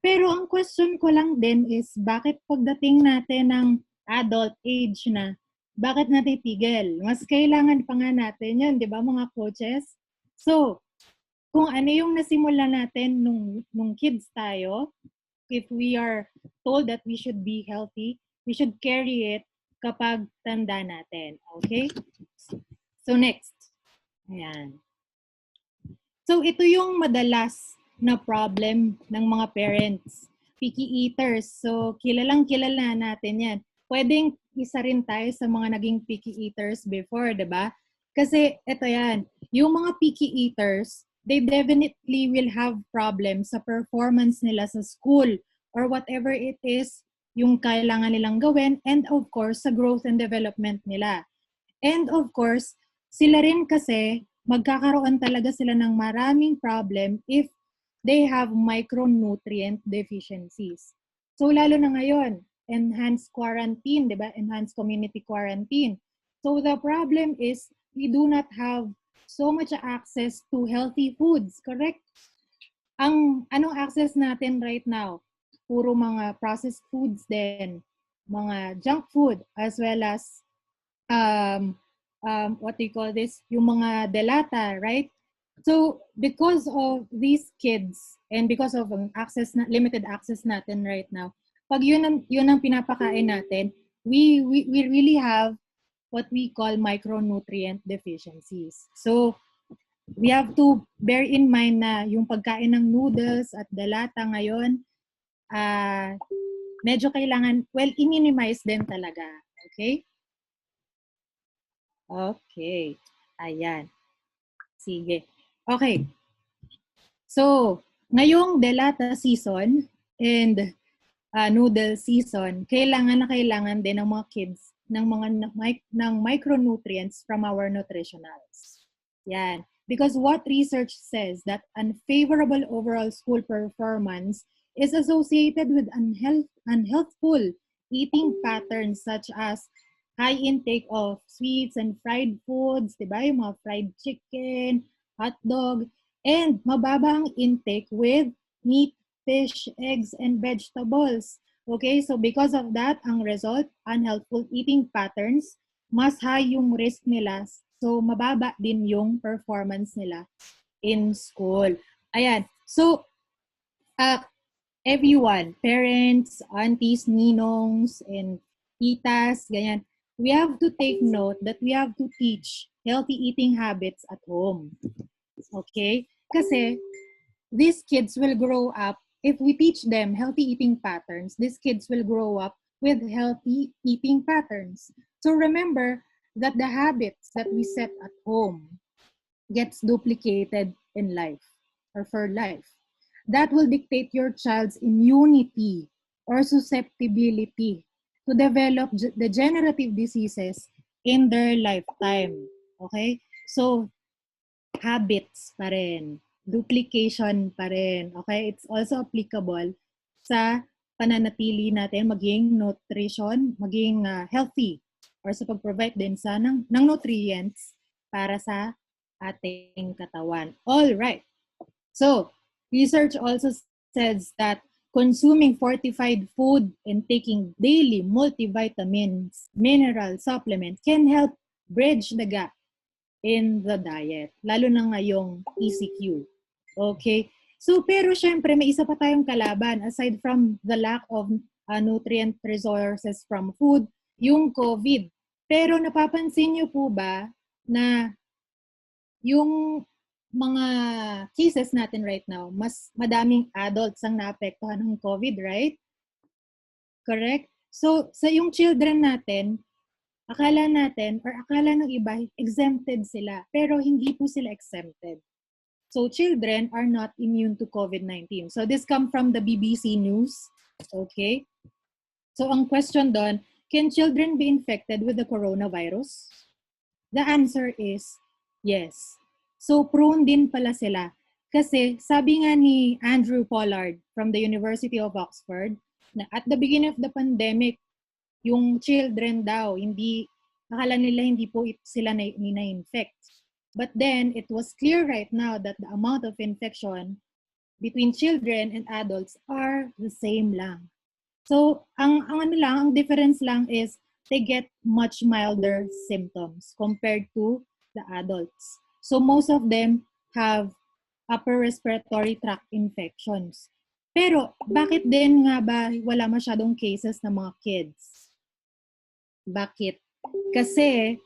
Pero ang question ko lang din is, bakit pagdating natin ng adult age na, bakit natitigil? Mas kailangan pa nga natin yun, di ba mga coaches? So, kung ano yung nasimula natin nung kids tayo, if we are told that we should be healthy, we should carry it kapag tanda natin. Okay? So next. Ayan. So ito yung madalas na problem ng mga parents. Picky eaters. So kilalang kilala natin yan. Pwedeng isa rin tayo sa mga naging picky eaters before, di ba? Kasi ito yan. Yung mga picky eaters, they definitely will have problems sa performance nila sa school or whatever it is yung kailangan nilang gawin, and of course, sa growth and development nila. And of course, sila rin kasi magkakaroon talaga sila ng maraming problem if they have micronutrient deficiencies. So lalo na ngayon, enhanced quarantine, di ba? Enhanced community quarantine. So the problem is we do not have so much access to healthy foods, correct? Anong access natin right now? Puro mga processed foods din, mga junk food, as well as what do you call this? Yung mga delata, right? So because of these kids and because of limited access natin right now, pag yun ang pinapakain natin, we really have what we call micronutrient deficiencies. So we have to bear in mind na yung pagkain ng noodles at delata ngayon, medyo kailangan, i-minimize din talaga. Okay? Okay. Ayan. Sige. Okay. So, ngayong delata season and noodle season, kailangan din ng mga kids ng micronutrients from our nutritionals. Yan. Because what research says that unfavorable overall school performance is associated with unhealthful eating patterns such as high intake of sweets and fried foods, diba? Yung mga fried chicken, hot dog, and mababa ang intake with meat, fish, eggs, and vegetables. Okay, so because of that, ang result, unhealthful eating patterns, mas high yung risk nila. So mababa din yung performance nila in school. Ayan, so everyone, parents, aunties, ninongs, and titas, ganyan, we have to take note that we have to teach healthy eating habits at home. Okay? Kasi these kids will grow up, if we teach them healthy eating patterns, these kids will grow up with healthy eating patterns. So remember that the habits that we set at home gets duplicated in life or for life. That will dictate your child's immunity or susceptibility to develop degenerative diseases in their lifetime. Okay? So, habits pa rin. Duplication pa rin. Okay? It's also applicable sa pananatili natin maging healthy or sa pag-provide din sa ng nutrients para sa ating katawan. All right. So, research also says that consuming fortified food and taking daily multivitamins, mineral supplements can help bridge the gap in the diet, lalo na ngayong ECQ. Okay? So, pero syempre, may isa pa tayong kalaban. Aside from the lack of nutrient resources from food, yung COVID. Pero napapansin niyo po ba na yung mga cases natin right now, mas madaming adults ang naapektuhan ng COVID, right? Correct? So, sa yung children natin, akala natin, or akala ng iba, exempted sila. Pero hindi po sila exempted. So, children are not immune to COVID-19. So, this comes from the BBC News. Okay? So, ang question doon, can children be infected with the coronavirus? The answer is yes. So, prone din pala sila. Kasi, sabi nga ni Andrew Pollard from the University of Oxford, na at the beginning of the pandemic, yung children daw, akala nila hindi po sila na-infect. But then, it was clear right now that the amount of infection between children and adults are the same lang. So, ang difference lang is they get much milder symptoms compared to the adults. So, most of them have upper respiratory tract infections. Pero, bakit din nga ba wala masyadong cases ng mga kids? Bakit? Kasi,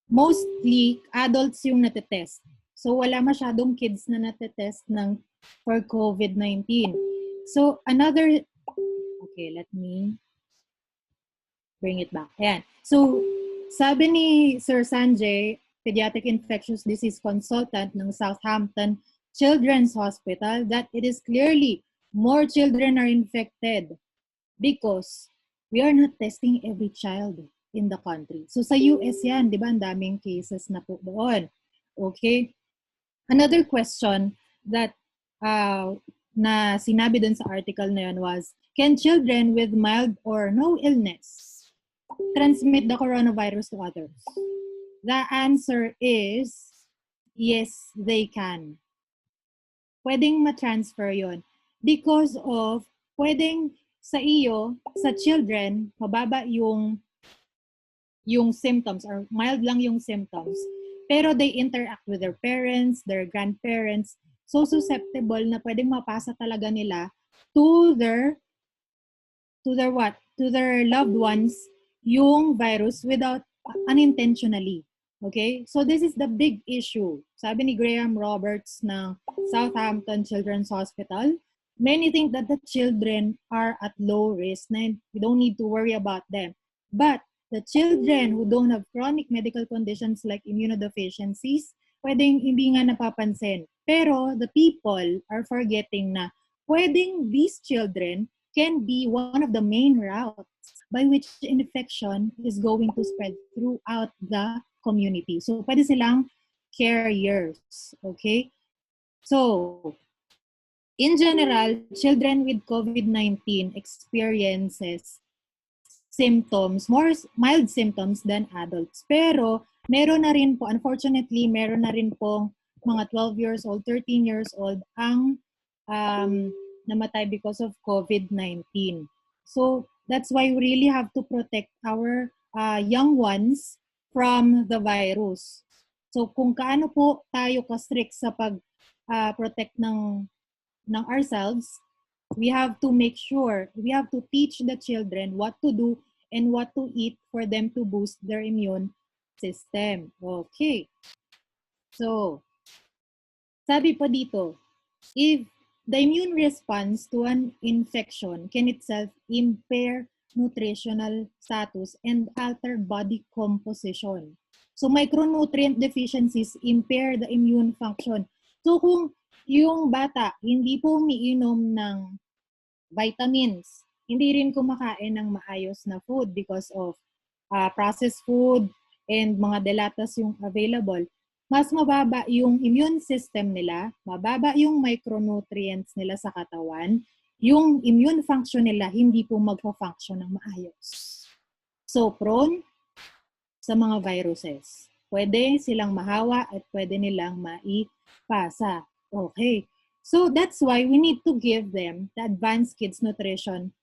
mostly adults yung natetest. So, wala masyadong kids na natetest for COVID-19. So, okay, let me bring it back. Ayan. So, sabi ni Sir Sanjay, Pediatric Infectious Disease Consultant ng Southampton Children's Hospital, that it is clearly more children are infected because we are not testing every child in the country. So sa US yan, di ba? Ang daming cases na po doon. Okay? Another question that na sinabi dun sa article na yun was, can children with mild or no illness transmit the coronavirus to others? The answer is, yes, they can. Pwedeng ma-transfer yon because of, pwedeng sa children, mababa yung symptoms or mild lang yung symptoms. Pero they interact with their parents, their grandparents, so susceptible na pwedeng mapasa talaga nila to their loved ones yung virus without unintentionally. Okay? So this is the big issue. Sabi ni Graham Roberts ng Southampton Children's Hospital, many think that the children are at low risk na we don't need to worry about them. But the children who don't have chronic medical conditions like immunodeficiencies, pwedeng hindi nga napapansin. Pero the people are forgetting na pwedeng these children can be one of the main routes by which infection is going to spread throughout the community. So, pwede silang carriers. Okay? So, in general, children with COVID-19 experiences symptoms, more mild symptoms than adults. Pero, meron na rin po, unfortunately, meron na rin po mga 12 years old, 13 years old ang namatay because of COVID-19. So, that's why we really have to protect our young ones from the virus. So, kung kaano po tayo ka-strict sa pag-protect ng ourselves, we have to make sure, we have to teach the children what to do and what to eat for them to boost their immune system. Okay. So, sabi po dito, if the immune response to an infection can itself impair nutritional status and alter body composition. So, micronutrient deficiencies impair the immune function. So, kung yung bata hindi po umiinom ng vitamins, hindi rin kumakain ng maayos na food because of processed food and mga delatas yung available, mas mababa yung immune system nila, mababa yung micronutrients nila sa katawan, yung immune function nila hindi po magpo-function ng maayos. So, prone sa mga viruses. Pwede silang mahawa at pwede nilang maipasa. Okay. So, that's why we need to give them the advanced kids nutrition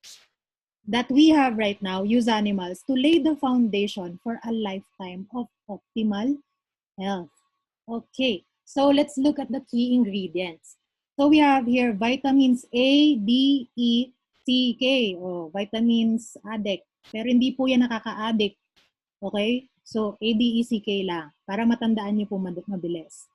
that we have right now, use animals, to lay the foundation for a lifetime of optimal health. Okay. So, let's look at the key ingredients. So, we have here vitamins A, D, E, C, K. Oh, vitamins addict. Pero hindi po yan nakaka-addict. Okay? So, A, D, E, C, K lang. Para matandaan niyo po mabilis.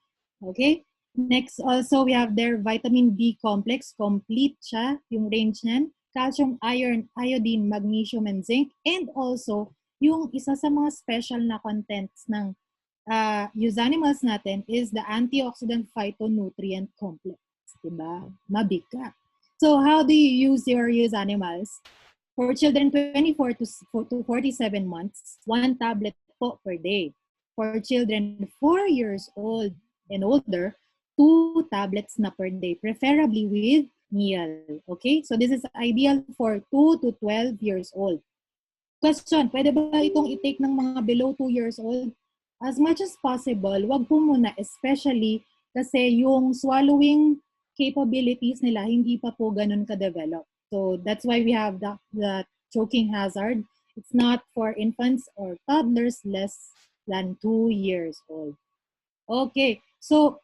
Okay? Next, also, we have their vitamin B complex. Complete siya, yung range niyan. Calcium, iron, iodine, magnesium, and zinc. And also, yung isa sa mga special na contents ng use animals natin is the antioxidant phytonutrient complex. Diba? Mabigat. So, how do you use your use animals? For children 24 to 47 months, 1 tablet po per day. For children 4 years old and older, 2 tablets na per day, preferably with meal. Okay? So this is ideal for 2 to 12 years old. Question, pwede ba itong i-take ng mga below 2 years old? As much as possible, wag po muna, especially kasi yung swallowing capabilities nila hindi pa po ganun ka-develop. So that's why we have the choking hazard. It's not for infants or toddlers less than 2 years old. Okay, so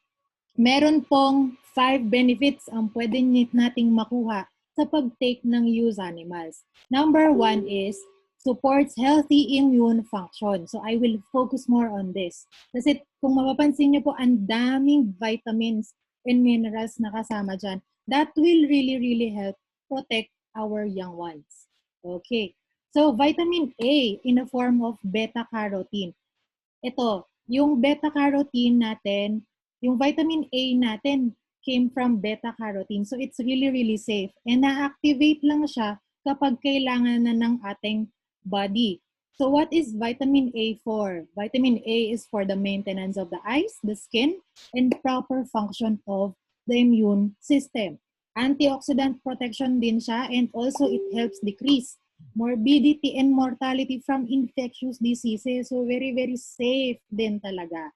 meron pong 5 benefits ang pwede nating makuha sa pag-take ng use animals. Number 1 is supports healthy immune function. So I will focus more on this. Kasi kung mapapansin niyo po, ang daming vitamins and minerals na kasama dyan. That will really help protect our young ones. Okay. So, vitamin A in the form of beta-carotene. Ito, yung beta-carotene natin, yung vitamin A natin came from beta-carotene. So, it's really safe. And na-activate lang siya kapag kailangan na ng ating body. So, what is vitamin A for? Vitamin A is for the maintenance of the eyes, the skin, and proper function of the immune system. Antioxidant protection din siya, and also it helps decrease morbidity and mortality from infectious diseases. So very safe din talaga.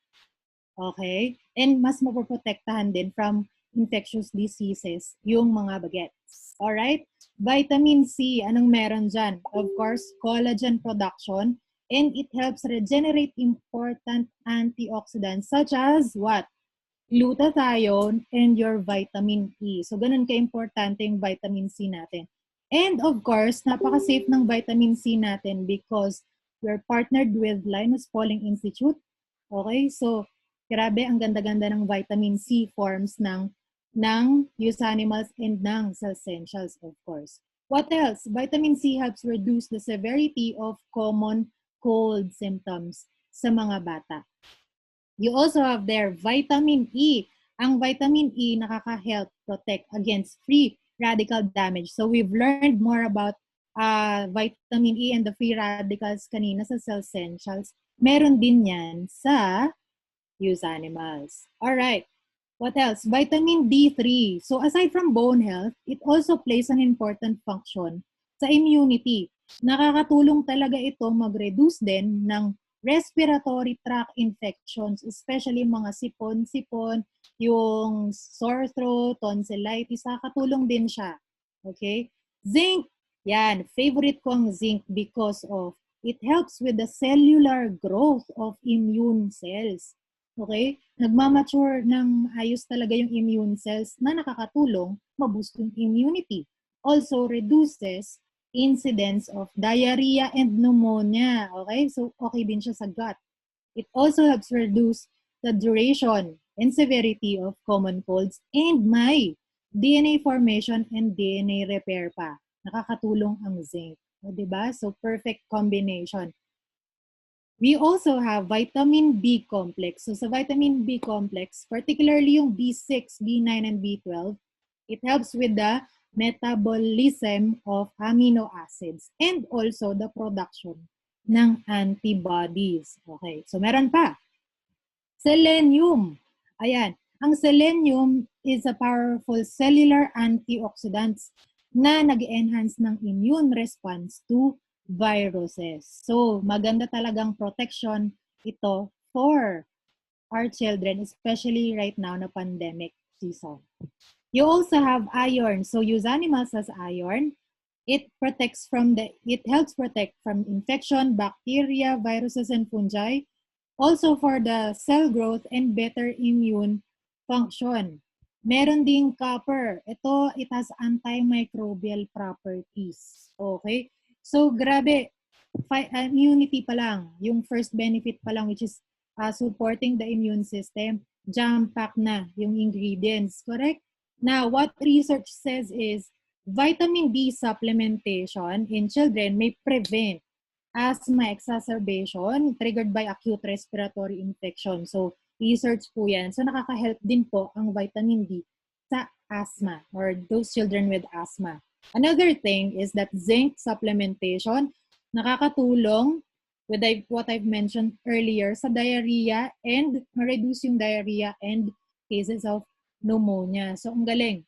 Okay? And mas mapoprotektahan din from infectious diseases yung mga bagets. Alright? Vitamin C, anong meron dyan? Of course, collagen production, and it helps regenerate important antioxidants such as what? Glutathione and your vitamin E. So, ganun ka-importante yung vitamin C natin. And of course, napaka-safe ng vitamin C natin because we're partnered with Linus Pauling Institute. Okay? So, grabe, ang ganda-ganda ng vitamin C forms ng use animals and ng Cellsentials, of course. What else? Vitamin C helps reduce the severity of common cold symptoms sa mga bata. You also have there vitamin E. Ang vitamin E nakaka-help protect against free radical damage. So we've learned more about vitamin E and the free radicals kanina sa Cellsentials. Meron din yan sa use animals. Alright. What else? Vitamin D3. So aside from bone health, it also plays an important function sa immunity. Nakakatulong talaga ito mag-reduce din ng respiratory tract infections, especially mga sipon-sipon, yung sore throat, tonsillitis, nakakatulong din siya. Okay? Zinc, yan, favorite ko ang zinc because of it helps with the cellular growth of immune cells. Okay? Nagmamature ng ayos talaga yung immune cells na nakakatulong ma-boost yung immunity. Also reduces incidence of diarrhea and pneumonia. Okay? So, okay din siya sa gut. It also helps reduce the duration and severity of common colds and may DNA formation and DNA repair pa. Nakakatulong ang zinc. O, diba? So, perfect combination. We also have vitamin B complex. So, sa vitamin B complex, particularly yung B6, B9, and B12, it helps with the metabolism of amino acids and also the production ng antibodies. Okay, so meron pa. Selenium. Ayan, ang selenium is a powerful cellular antioxidant na nag-enhance ng immune response to viruses. So, maganda talagang protection ito for our children, especially right now na pandemic season. You also have iron. So, use animals as iron. It helps protect from infection, bacteria, viruses, and fungi. Also for the cell growth and better immune function. Meron ding copper. It has antimicrobial properties. Okay? So, grabe. Immunity pa lang. Yung first benefit pa lang, which is supporting the immune system. Jam-pack na yung ingredients. Correct? Now, what research says is, vitamin D supplementation in children may prevent asthma exacerbation triggered by acute respiratory infection. So, research po yan. So, nakaka-help din po ang vitamin D sa asthma or those children with asthma. Another thing is that zinc supplementation nakakatulong with what I've mentioned earlier sa diarrhea and ma-reduce yung diarrhea and cases of pneumonia. So, ang galing.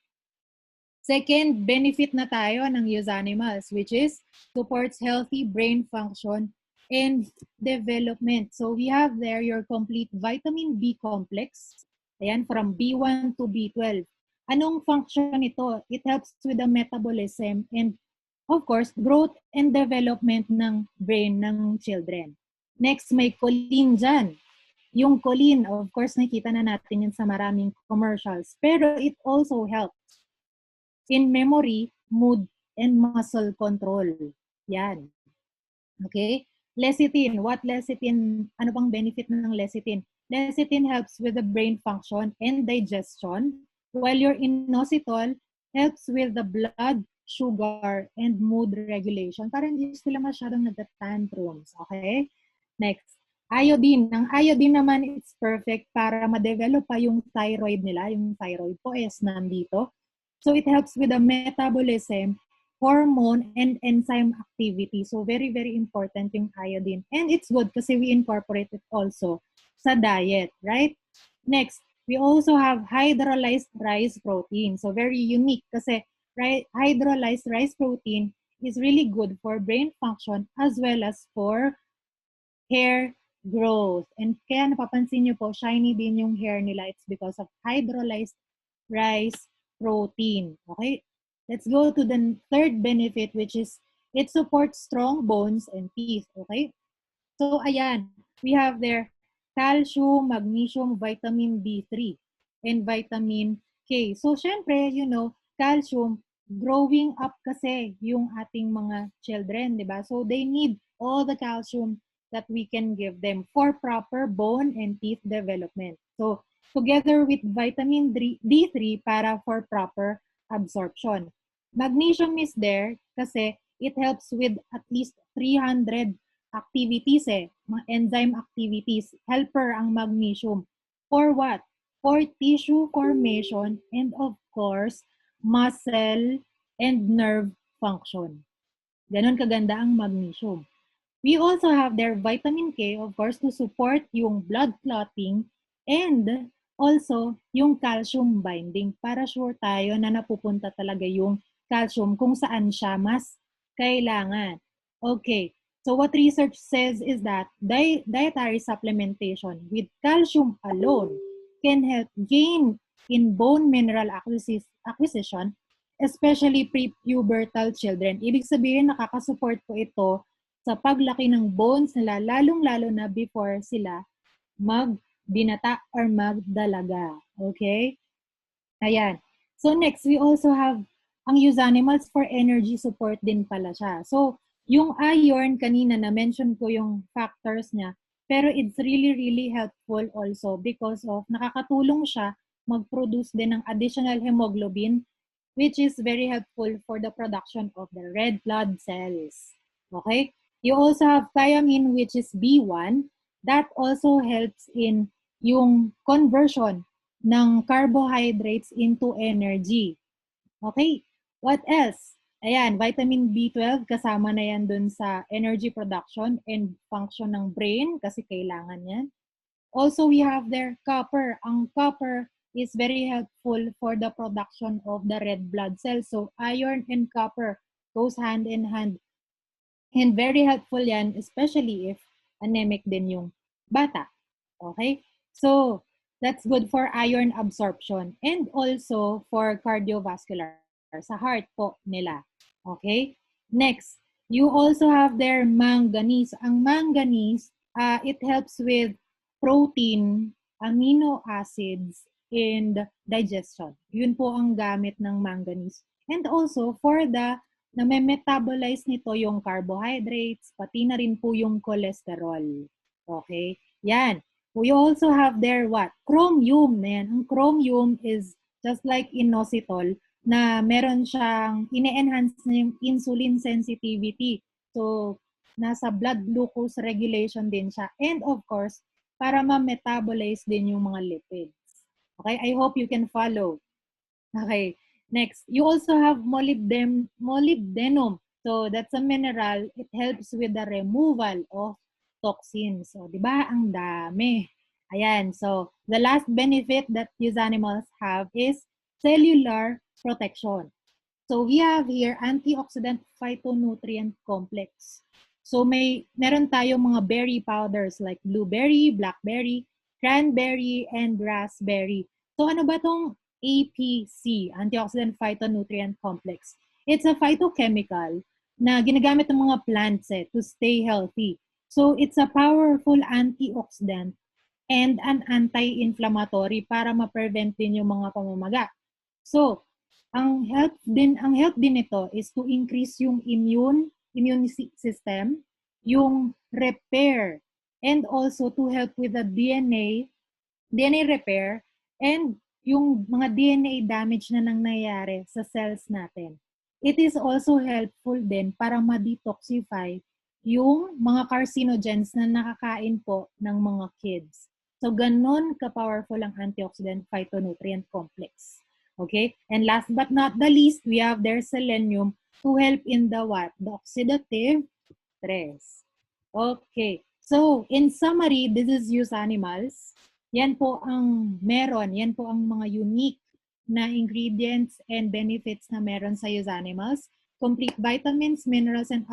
Second benefit na tayo ng Use Animals, which is supports healthy brain function and development. So we have there your complete vitamin B complex. Ayan, from B1 to B12. Anong function ito? It helps with the metabolism and, of course, growth and development ng brain ng children. Next, may choline dyan. Yung choline, of course, nakita na natin yun sa maraming commercials. Pero it also helps in memory, mood, and muscle control. Yan. Okay? Lecithin. What lecithin? Ano bang benefit ng lecithin? Lecithin helps with the brain function and digestion, while your inositol helps with the blood, sugar, and mood regulation. Para hindi sila masyadong nagtatantrums. Okay? Next. Iodine. Ang iodine naman, it's perfect para ma-develop pa yung thyroid nila. Yung thyroid po is nandito. So it helps with the metabolism, hormone, and enzyme activity. So very, very important yung iodine. And it's good kasi we incorporate it also sa diet, right? Next, we also have hydrolyzed rice protein. So very unique kasi hydrolyzed rice protein is really good for brain function as well as for hair growth. And kaya napapansin nyo po, shiny din yung hair nila. It's because of hydrolyzed rice protein. Okay? Let's go to the third benefit, which is it supports strong bones and teeth. Okay? So, ayan. We have there calcium, magnesium, vitamin B3, and vitamin K. So, syempre, calcium, growing up kasi yung ating mga children, di ba? So, they need all the calcium that we can give them for proper bone and teeth development. So, together with vitamin D3 para for proper absorption. Magnesium is there kasi it helps with at least 300 activities mga enzyme activities. Helper ang magnesium. For what? For tissue formation and of course, muscle and nerve function. Ganon kaganda ang magnesium. We also have their vitamin K, of course, to support yung blood clotting and also yung calcium binding para sure tayo na napupunta talaga yung calcium kung saan siya mas kailangan. Okay, so what research says is that dietary supplementation with calcium alone can help gain in bone mineral acquisition, especially pre-pubertal children. Ibig sabihin, nakakasupport po ito sa paglaki ng bones nila, lalong-lalo na before sila binata or magdalaga. Okay? Ayan. So next, we also have ang Use Animals for energy support din pala siya. So, yung iron, kanina na-mention ko yung factors niya, pero it's really, really helpful also because of nakakatulong siya mag-produce din ng additional hemoglobin, which is very helpful for the production of the red blood cells. Okay? You also have thiamine, which is B1. That also helps in yung conversion ng carbohydrates into energy. Okay, what else? Ayan, vitamin B12, kasama na yan dun sa energy production and function ng brain kasi kailangan yan. Also, we have there copper. Ang copper is very helpful for the production of the red blood cells. So iron and copper goes hand in hand. And very helpful yan, especially if anemic din yung bata. Okay? So, that's good for iron absorption and also for cardiovascular, sa heart po nila. Okay? Next, you also have their manganese. Ang manganese, it helps with protein, amino acids, and digestion. Yun po ang gamit ng manganese. And also, for the na may metabolize nito yung carbohydrates, pati na rin po yung cholesterol. Okay? Yan. We also have there what? Chromium. Yan. Ang chromium is just like inositol na meron siyang ine-enhance na yung insulin sensitivity. So, nasa blood glucose regulation din siya. And of course, para ma-metabolize din yung mga lipids. Okay? I hope you can follow. Okay. Next, you also have molybdenum. So, that's a mineral. It helps with the removal of toxins. So, di ba? Ang dami. Ayan. So, the last benefit that these animals have is cellular protection. So, we have here antioxidant phytonutrient complex. So, meron tayo mga berry powders like blueberry, blackberry, cranberry, and raspberry. So, ano ba tong APC, Antioxidant Phytonutrient Complex? It's a phytochemical na ginagamit ng mga plants to stay healthy. So, it's a powerful antioxidant and an anti-inflammatory para ma-prevent din yung mga pamamaga. So, ang health din nito is to increase yung immune system, yung repair, and also to help with the DNA repair, and yung mga DNA damage na nangyayari sa cells natin. It is also helpful din para ma-detoxify yung mga carcinogens na nakakain po ng mga kids. So, ganun ka-powerful ang antioxidant phytonutrient complex. Okay? And last but not the least, we have their selenium to help in the what? The oxidative stress. Okay. So, in summary, this is use animals. Yan po ang meron. Yan po ang mga unique na ingredients and benefits na meron sa use animals. Complete vitamins, minerals, and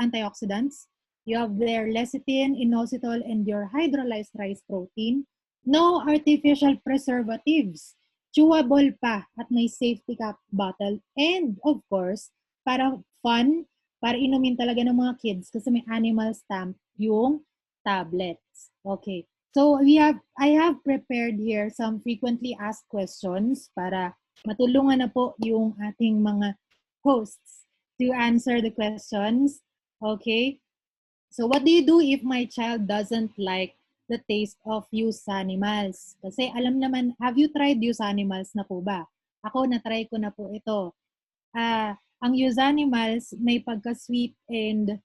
antioxidants. You have their lecithin, inositol, and your hydrolyzed rice protein. No artificial preservatives. Chewable pa at may safety cap bottle. And of course, para fun, para inumin talaga ng mga kids kasi may animal stamp yung tablets. Okay. So I have prepared here some frequently asked questions para matulungan na po yung ating mga hosts to answer the questions. Okay? So what do you do if my child doesn't like the taste of used animals? Kasi alam naman, have you tried used animals na po ba? Ako, na-try ko na po ito. Ang used animals, may pagka-sweet and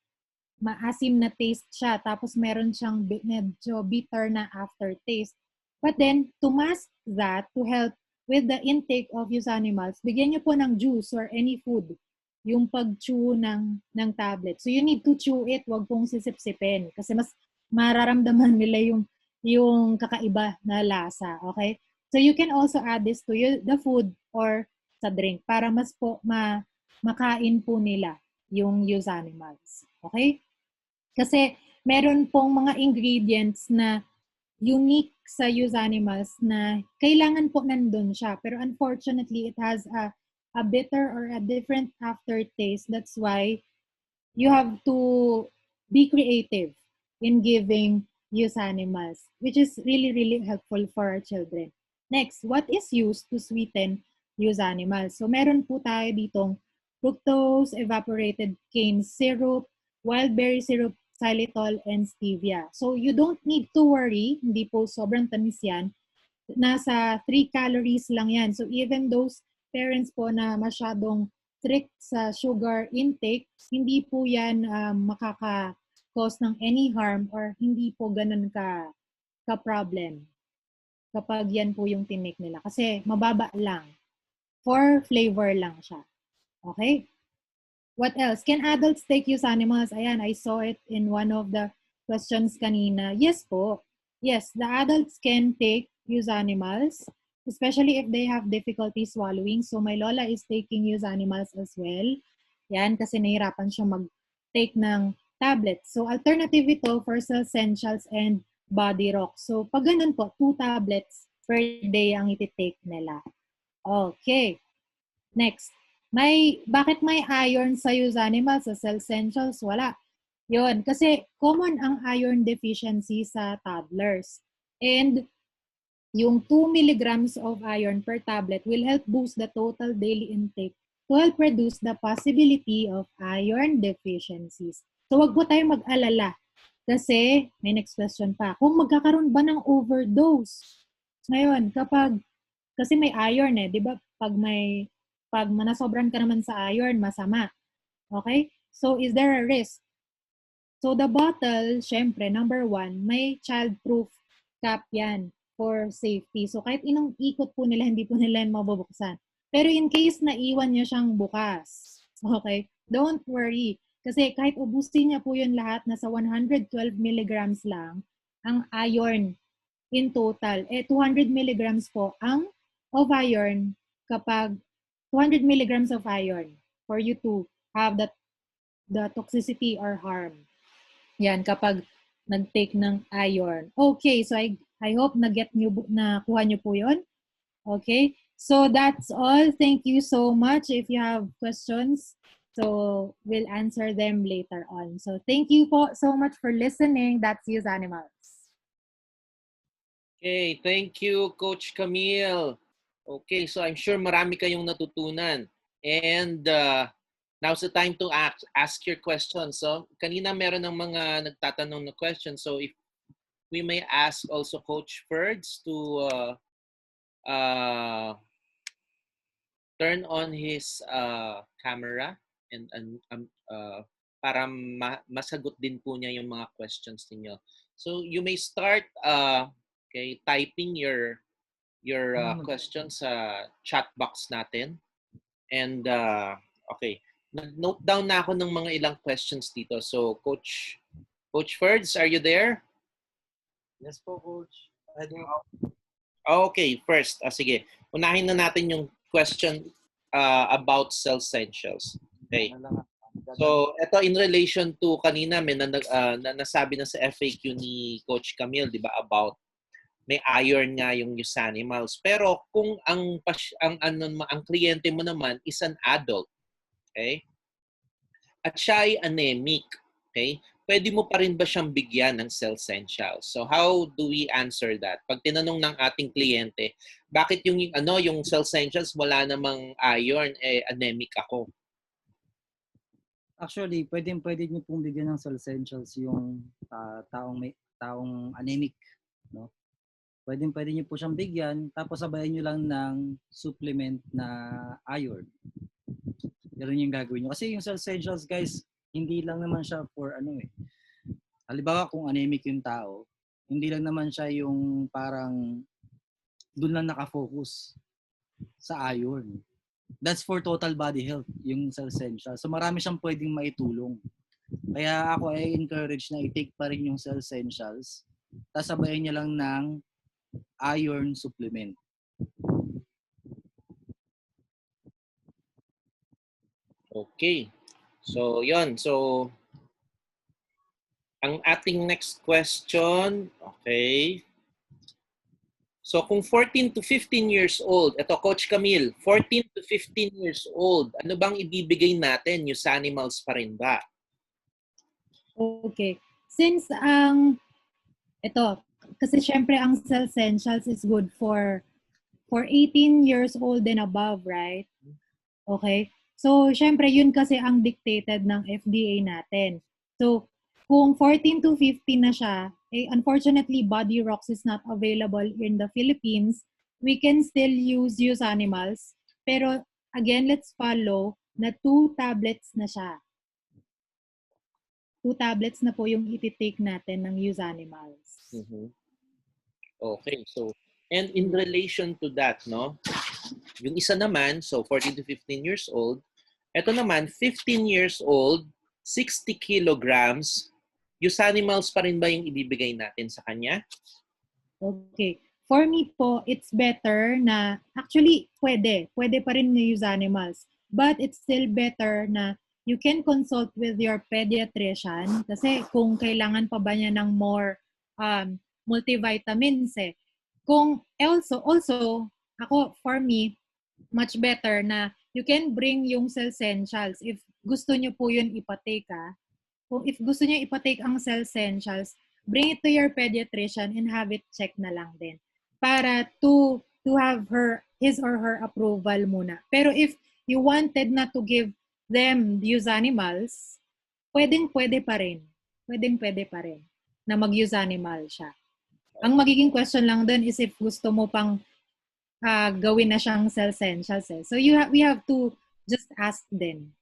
maasim na taste siya. Tapos meron siyang medyo bitter na aftertaste. But then, to mask that, to help with the intake of used animals, bigyan niyo po ng juice or any food yung pag-chew ng tablet. So you need to chew it, wag pong sisip-sipin. Kasi mas mararamdaman nila yung kakaiba na lasa. Okay? So you can also add this to the food or sa drink para mas po makain po nila yung used animals. Okay? Kasi meron pong mga ingredients na unique sa used animals na kailangan po nandun siya. Pero unfortunately, it has a bitter or a different aftertaste. That's why you have to be creative in giving used animals, which is really, really helpful for our children. Next, what is used to sweeten used animals? So meron po tayo ditong fructose, evaporated cane syrup, wild berry syrup, xylitol, and stevia. So you don't need to worry, hindi po sobrang tamis yan. Nasa 3 calories lang yan. So even those parents po na masyadong strict sa sugar intake, hindi po yan makaka-cause ng any harm or hindi po ganun ka-problem kapag yan po yung tinik nila. Kasi mababa lang. For flavor lang siya. Okay? What else? Can adults take used animals? Ayan, I saw it in one of the questions kanina. Yes po. Yes, the adults can take used animals. especially if they have difficulty swallowing. So my lola is taking used animals as well. Yan, kasi nahirapan siya mag-take ng tablets. So alternative ito for Essentials and Body Rock. So pag ganun po, 2 tablets per day ang iti-take nila. Okay. Next. Bakit may iron sa used animals, sa Essentials? Wala. Yun, kasi common ang iron deficiency sa toddlers. And yung 2 milligrams of iron per tablet will help boost the total daily intake to help reduce the possibility of iron deficiencies. So wag po tayo mag-alala kasi may next question pa. Kung magkakaroon ba ng overdose? Ngayon, kasi may iron di ba? Pag manasobran ka naman sa iron, masama. Okay? So is there a risk? So the bottle, syempre, number 1, may child-proof cap yan for safety. So kahit inong ikot po nila, hindi po nila yan mabubuksan. Pero in case na iwan nyo siyang bukas, okay, don't worry. Kasi kahit ubusin niya po yun lahat, nasa 112 milligrams lang ang iron in total. 200 milligrams po ang of iron kapag 200 milligrams of iron for you to have the toxicity or harm. Yan, kapag nag-take ng iron. Okay, so I hope nakuha nyo po yun. Okay, so that's all. Thank you so much. If you have questions, so we'll answer them later on. So thank you po so much for listening. That's Use Animals. Okay, thank you, Coach Camille. Okay, so I'm sure marami kayong natutunan. And now's the time to ask your questions. So, kanina meron ng mga nagtatanong na questions. So, if we may ask also Coach Ferds to turn on his camera and para masagot din po niya yung mga questions ninyo. So, you may start typing your questions sa chat box natin. And okay, nag-note down na ako ng mga ilang questions dito. So Coach Ferds, are you there? Yes po, Coach. Okay, first, sige. Unahin na natin yung question about cell essentials. Okay. So, ito in relation to kanina may nasabi na sa FAQ ni Coach Camille, 'di ba, about may iron nga yung use animals. Pero kung ang kliyente mo naman is an adult, okay? At siya ay anemic, okay? Pwede mo pa rin ba siyang bigyan ng cell essentials? So how do we answer that? Pag tinanong ng ating kliyente, bakit yung cell essentials wala namang iron, anemic ako? Actually, pwede niyo pong bigyan ng cell essentials yung taong anemic, no? Pwede niyo po siyang bigyan, tapos sabayan niyo lang ng supplement na iron. Ganun yung gagawin niyo. Kasi yung cell essentials, guys, hindi lang naman siya for halimbawa kung anemic yung tao, hindi lang naman siya yung parang doon lang nakafocus sa iron. That's for total body health, yung cell essentials. So marami siyang pwedeng maitulong. Kaya ako ay encourage na i-take pa rin yung cell essentials, tapos sabayan niya lang ng iron supplement. Okay. So, yon. So, ang ating next question, okay. So, kung 14 to 15 years old, ito, Coach Camille, 14 to 15 years old, ano bang ibibigay natin? Use animals pa rin ba? Okay. Since kasi syempre ang cell essentials is good for 18 years old and above, right? Okay? So, syempre yun kasi ang dictated ng FDA natin. So, kung 14 to 15 na siya, unfortunately, Body Rocks is not available in the Philippines. We can still use animals. Pero, again, let's follow na 2 tablets na siya. 2 tablets na po yung iti-take natin ng use animals. Mm-hmm. Okay, so, and in relation to that, no, yung isa naman, so 14 to 15 years old, ito naman, 15 years old, 60 kilograms, use animals pa rin ba yung ibibigay natin sa kanya? Okay. for me po, it's better na, actually, pwede pa rin use animals. But it's still better na you can consult with your pediatrician kasi kung kailangan pa ba niya ng more multivitamins eh. Kung also, ako, for me, much better na you can bring yung Cellsentials. If gusto nyo po yun ipatake kung if gusto nyo ipatake ang Cellsentials, bring it to your pediatrician and have it check na lang din. Para to have his or her approval muna. Pero if you wanted not to give them use animals, pwede pa rin. Pwede pa rin na mag-use animal siya. Ang magiging question lang dun is if gusto mo pang gawin na siyang Cellsentials eh. So we have to just ask them.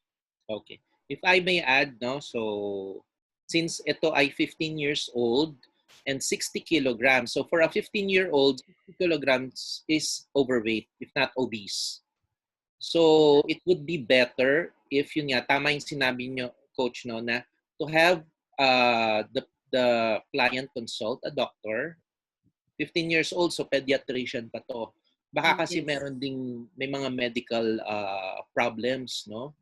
Okay. If I may add, no, so since ito ay 15 years old and 60 kilograms, so for a 15-year-old, 60 kilograms is overweight, if not obese. So it would be better if yun nga, tama yung sinabi nyo, Coach, no, na to have the client consult a doctor. 15 years old, so pediatrician pa to. Baka kasi meron ding, may mga medical problems, no?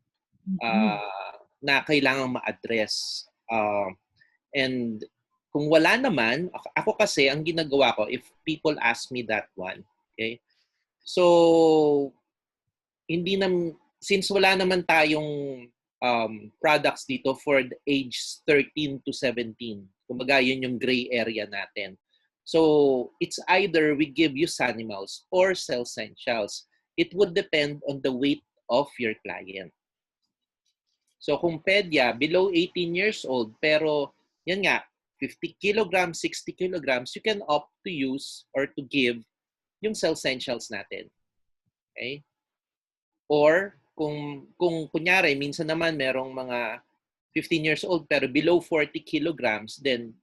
Na kailangang ma-address. And kung wala naman, ako kasi, ang ginagawa ko, if people ask me that one, okay? So, since wala naman tayong products dito for the age 13 to 17, kumbaga yun yung gray area natin. So, it's either we give use animals or Cellsentials. It would depend on the weight of your client. So, kung pedya, below 18 years old, pero yan nga, 50 kilograms, 60 kilograms, you can opt to use or to give yung Cellsentials natin. Okay? Or, kung kunyari, minsan naman merong mga 15 years old pero below 40 kilograms, then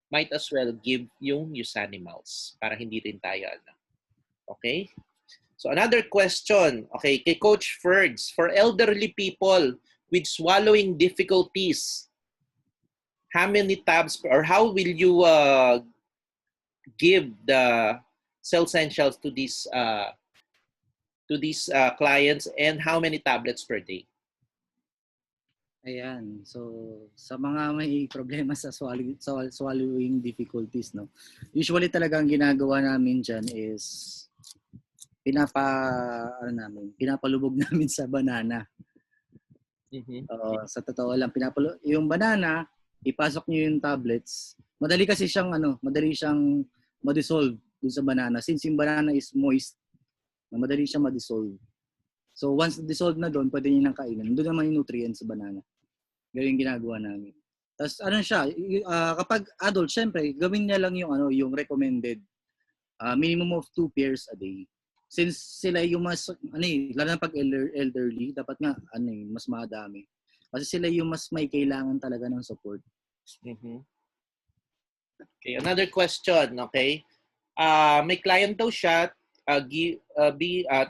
might as well give yung use animals para hindi rin tayo okay? So another question, okay, kay Coach Fergs, for elderly people with swallowing difficulties, how many tabs or how will you give the Cellsentials to these clients and how many tablets per day? Ayan. So, sa mga may problema sa swallowing difficulties, no? Usually talaga ang ginagawa namin dyan is pinapalubog namin sa banana. Sa totoo lang, yung banana, ipasok niyo yung tablets. Madali siyang ma-dissolve dun sa banana. Since yung banana is moist, madali siyang ma-dissolve. So, once dissolved na doon, pwede niyo nang kainin. Doon naman yung nutrients sa banana. Ganyan yung ginagawa namin. Tapos kapag adult, syempre, gawin niya lang yung recommended minimum of 2 pairs a day. Since sila yung mas, lalo na pag elderly, dapat nga, mas madami. Kasi sila yung mas may kailangan talaga ng support. Okay, another question, okay? May client daw siya,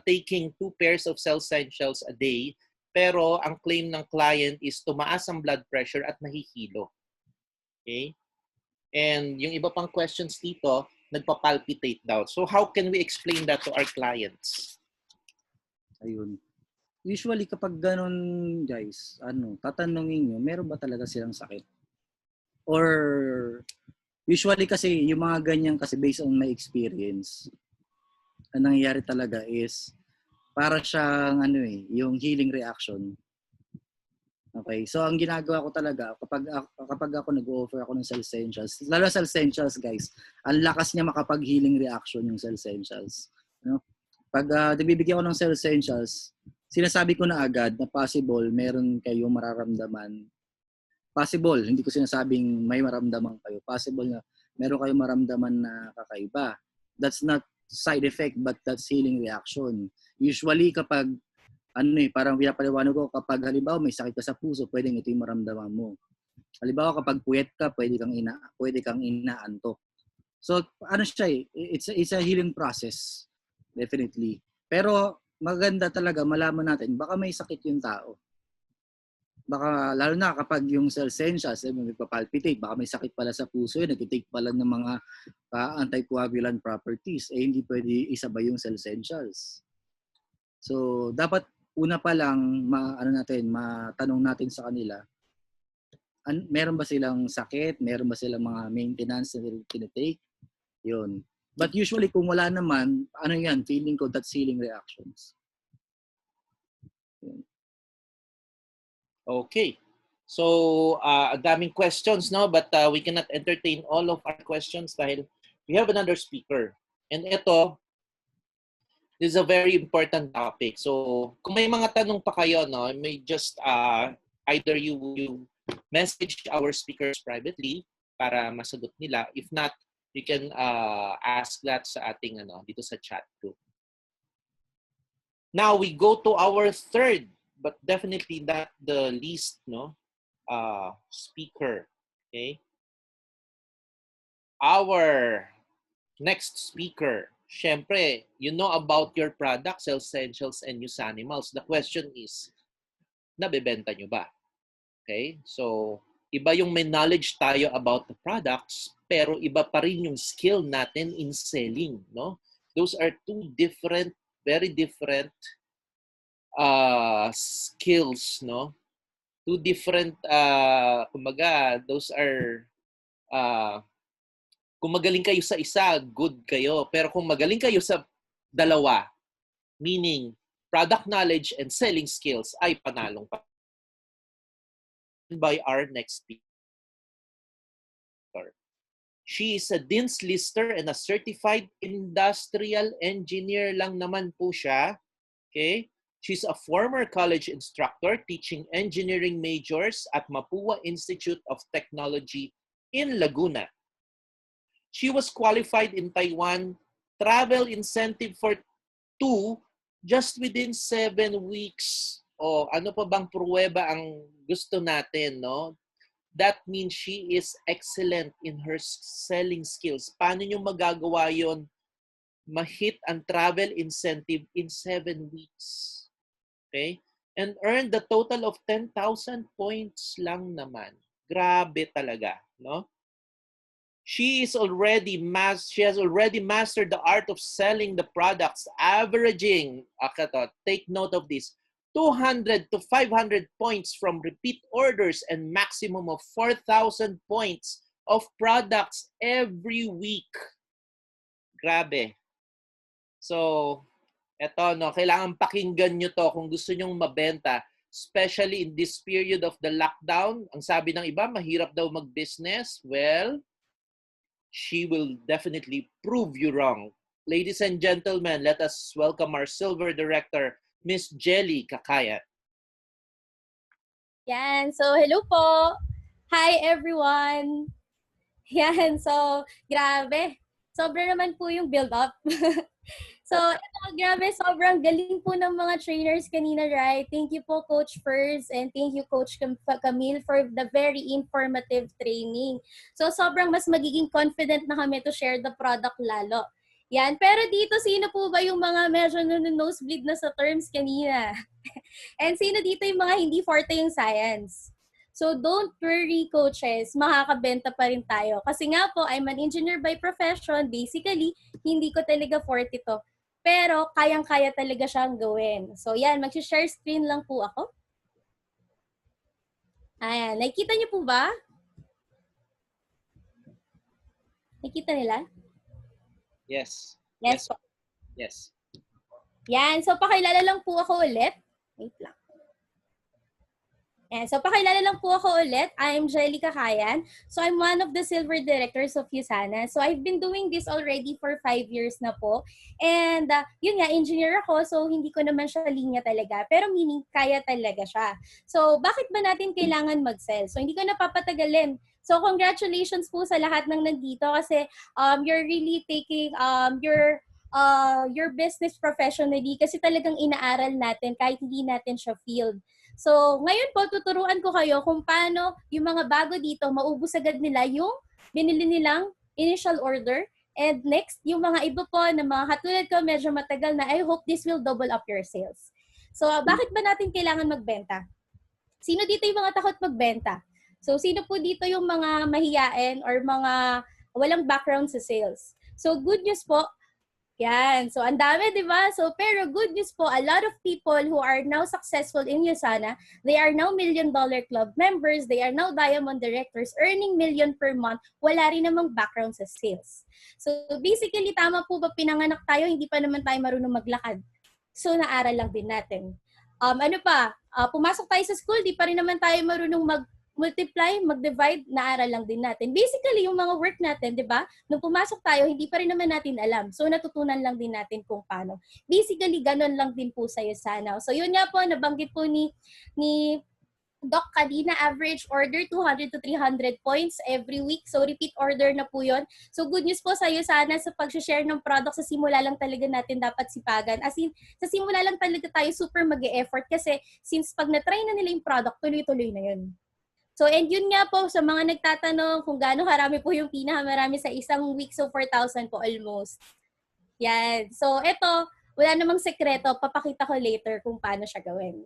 taking 2 pairs of Cellsentials a day, pero ang claim ng client is tumaas ang blood pressure at nahihilo. Okay? And yung iba pang questions dito, nagpa-palpitate daw. So how can we explain that to our clients? Ayun. Usually kapag ganun, guys, tatanungin nyo, meron ba talaga silang sakit? Or usually kasi yung mga ganyan kasi based on my experience, ang nangyayari talaga is para siyang yung healing reaction. Okay? So ang ginagawa ko talaga kapag ako nag-offer ako ng Cellsentials, lalo Cellsentials, guys, ang lakas niya makapag-healing reaction yung Cellsentials. No? Pag nagbibigyan ko ng Cellsentials, sinasabi ko na agad na possible meron kayong mararamdaman. Possible, hindi ko sinasabing may maramdaman kayo. Possible na meron kayong maramdaman na kakaiba. That's not side effect but that's healing reaction. Usually kapag parang pinapaliwanag ko kapag halimbawa may sakit ka sa puso, pwedeng ito yung maramdaman mo. Halimbawa kapag puyat ka, pwede kang inaantok. So it's a healing process definitely. Pero maganda talaga malaman natin baka may sakit yung tao. baka lalo na kapag yung cell essentials, magpapalpitate, baka may sakit pala sa puso yun, nag-take pala ng mga anticoagulant properties, hindi pwede isabay yung cell essentials. So, dapat una pa lang, matanong natin sa kanila, meron ba silang sakit, meron ba silang mga maintenance na tinitake, yun. But usually, kung wala naman, feeling ko that's healing reactions. Yun. Okay. So, ang daming questions, no? But we cannot entertain all of our questions dahil we have another speaker. And ito, this is a very important topic. So, kung may mga tanong pa kayo, no, may just either you message our speakers privately para masagot nila. If not, you can ask that sa ating dito sa chat group. Now, we go to our third, but definitely not the least, speaker. Okay. Our next speaker, syempre, you know about your products, Cell Essentials and Usanimals. The question is, nabebenta nyo ba? Okay. So, iba yung may knowledge tayo about the products, pero iba pa rin yung skill natin in selling, no? Those are two different, very different skills, no? Two different, kumbaga, those are, kung magaling kayo sa isa, good kayo. Pero kung magaling kayo sa dalawa, meaning product knowledge and selling skills, ay panalong pa. By our next speaker. She is a Dean's Lister and a certified industrial engineer lang naman po siya. Okay? She's a former college instructor teaching engineering majors at Mapua Institute of Technology in Laguna. She was qualified in Taiwan, travel incentive for 2 just within 7 weeks. O ano pa bang pruweba ang gusto natin, no? That means she is excellent in her selling skills. Paano nyo magagawa yon? Ma-hit ang travel incentive in 7 weeks. Okay? And earn the total of 10,000 points lang naman. Grabe talaga, no? She has already mastered the art of selling the products, averaging, take note of this, 200 to 500 points from repeat orders and maximum of 4,000 points of products every week. Grabe. So, eto, no, kailangan pakinggan nyo to kung gusto nyong mabenta, especially in this period of the lockdown. Ang sabi ng iba, mahirap daw mag-business. Well, she will definitely prove you wrong. Ladies and gentlemen, let us welcome our silver director, Miss Jelly Cacayat. Yan. So, hello po. Hi, everyone. Yan. So, grabe. Sobra naman po yung build-up. So, ito, grabe, sobrang galing po ng mga trainers kanina, right? Thank you po, Coach Fers, and thank you, Coach Camille, for the very informative training. So, sobrang mas magiging confident na kami to share the product lalo. Yan. Pero dito, sino po ba yung mga medyo nosebleed na sa terms kanina? And sino dito yung mga hindi forte yung science? So, don't worry, coaches. Makakabenta pa rin tayo. Kasi nga po, I'm an engineer by profession. Basically, hindi ko talaga forte to. Pero, kayang-kaya talaga siyang gawin. So, yan. Mag-share screen lang po ako. Ayan. Nakikita niyo po ba? Nakikita nila? Yes. Yes po. Yes. Yan. So, pakilala lang po ako ulit. Wait lang. And so, pakilala lang po ako ulit. I'm Jelly Cacayat. So, I'm one of the silver directors of USANA. So, I've been doing this already for 5 years na po. And, yun nga, engineer ako. So, hindi ko naman siya linya talaga. Pero meaning, kaya talaga siya. So, bakit ba natin kailangan mag-sell? So, hindi ko napapatagalin. So, congratulations po sa lahat ng nandito kasi you're really taking your business professionally kasi talagang inaaral natin kahit hindi natin siya field. So, ngayon po, tuturuan ko kayo kung paano yung mga bago dito, maubos agad nila yung binili nilang initial order. And next, yung mga iba po na mga katulad ko, medyo matagal na, I hope this will double up your sales. So, bakit ba natin kailangan magbenta? Sino dito yung mga takot magbenta? So, sino po dito yung mga mahiyain or mga walang background sa sales? So, good news po, yan. So, ang dami, di ba? So, pero good news po, a lot of people who are now successful in USANA, they are now $1 Million Club members, they are now Diamond Directors, earning million per month, wala rin namang background sa sales. So, basically, tama po ba pinanganak tayo, hindi pa naman tayo marunong maglakad. So, naaral lang din natin. Ano pa? Pumasok tayo sa school, di pa rin naman tayo marunong multiply, mag-divide, naaral lang din natin. Basically, yung mga work natin, di ba? Nung pumasok tayo, hindi pa rin naman natin alam. So, natutunan lang din natin kung paano. Basically, ganun lang din po sa USANA. So, yun nga po, nabanggit po ni Doc kanina, average order 200 to 300 points every week. So, repeat order na po yun. So, good news po sa USANA sa pag-share ng product. Sa simula lang talaga natin dapat sipagan. As in, sa simula lang talaga tayo super mag-e-effort kasi since pag na-try na nila yung product, tuloy-tuloy na yun. So, and yun nga po, sa mga nagtatanong kung gaano karami po yung pinakamarami sa isang week. So, 4,000 po almost. Yan. So, eto, wala namang sekreto. Papakita ko later kung paano siya gawin.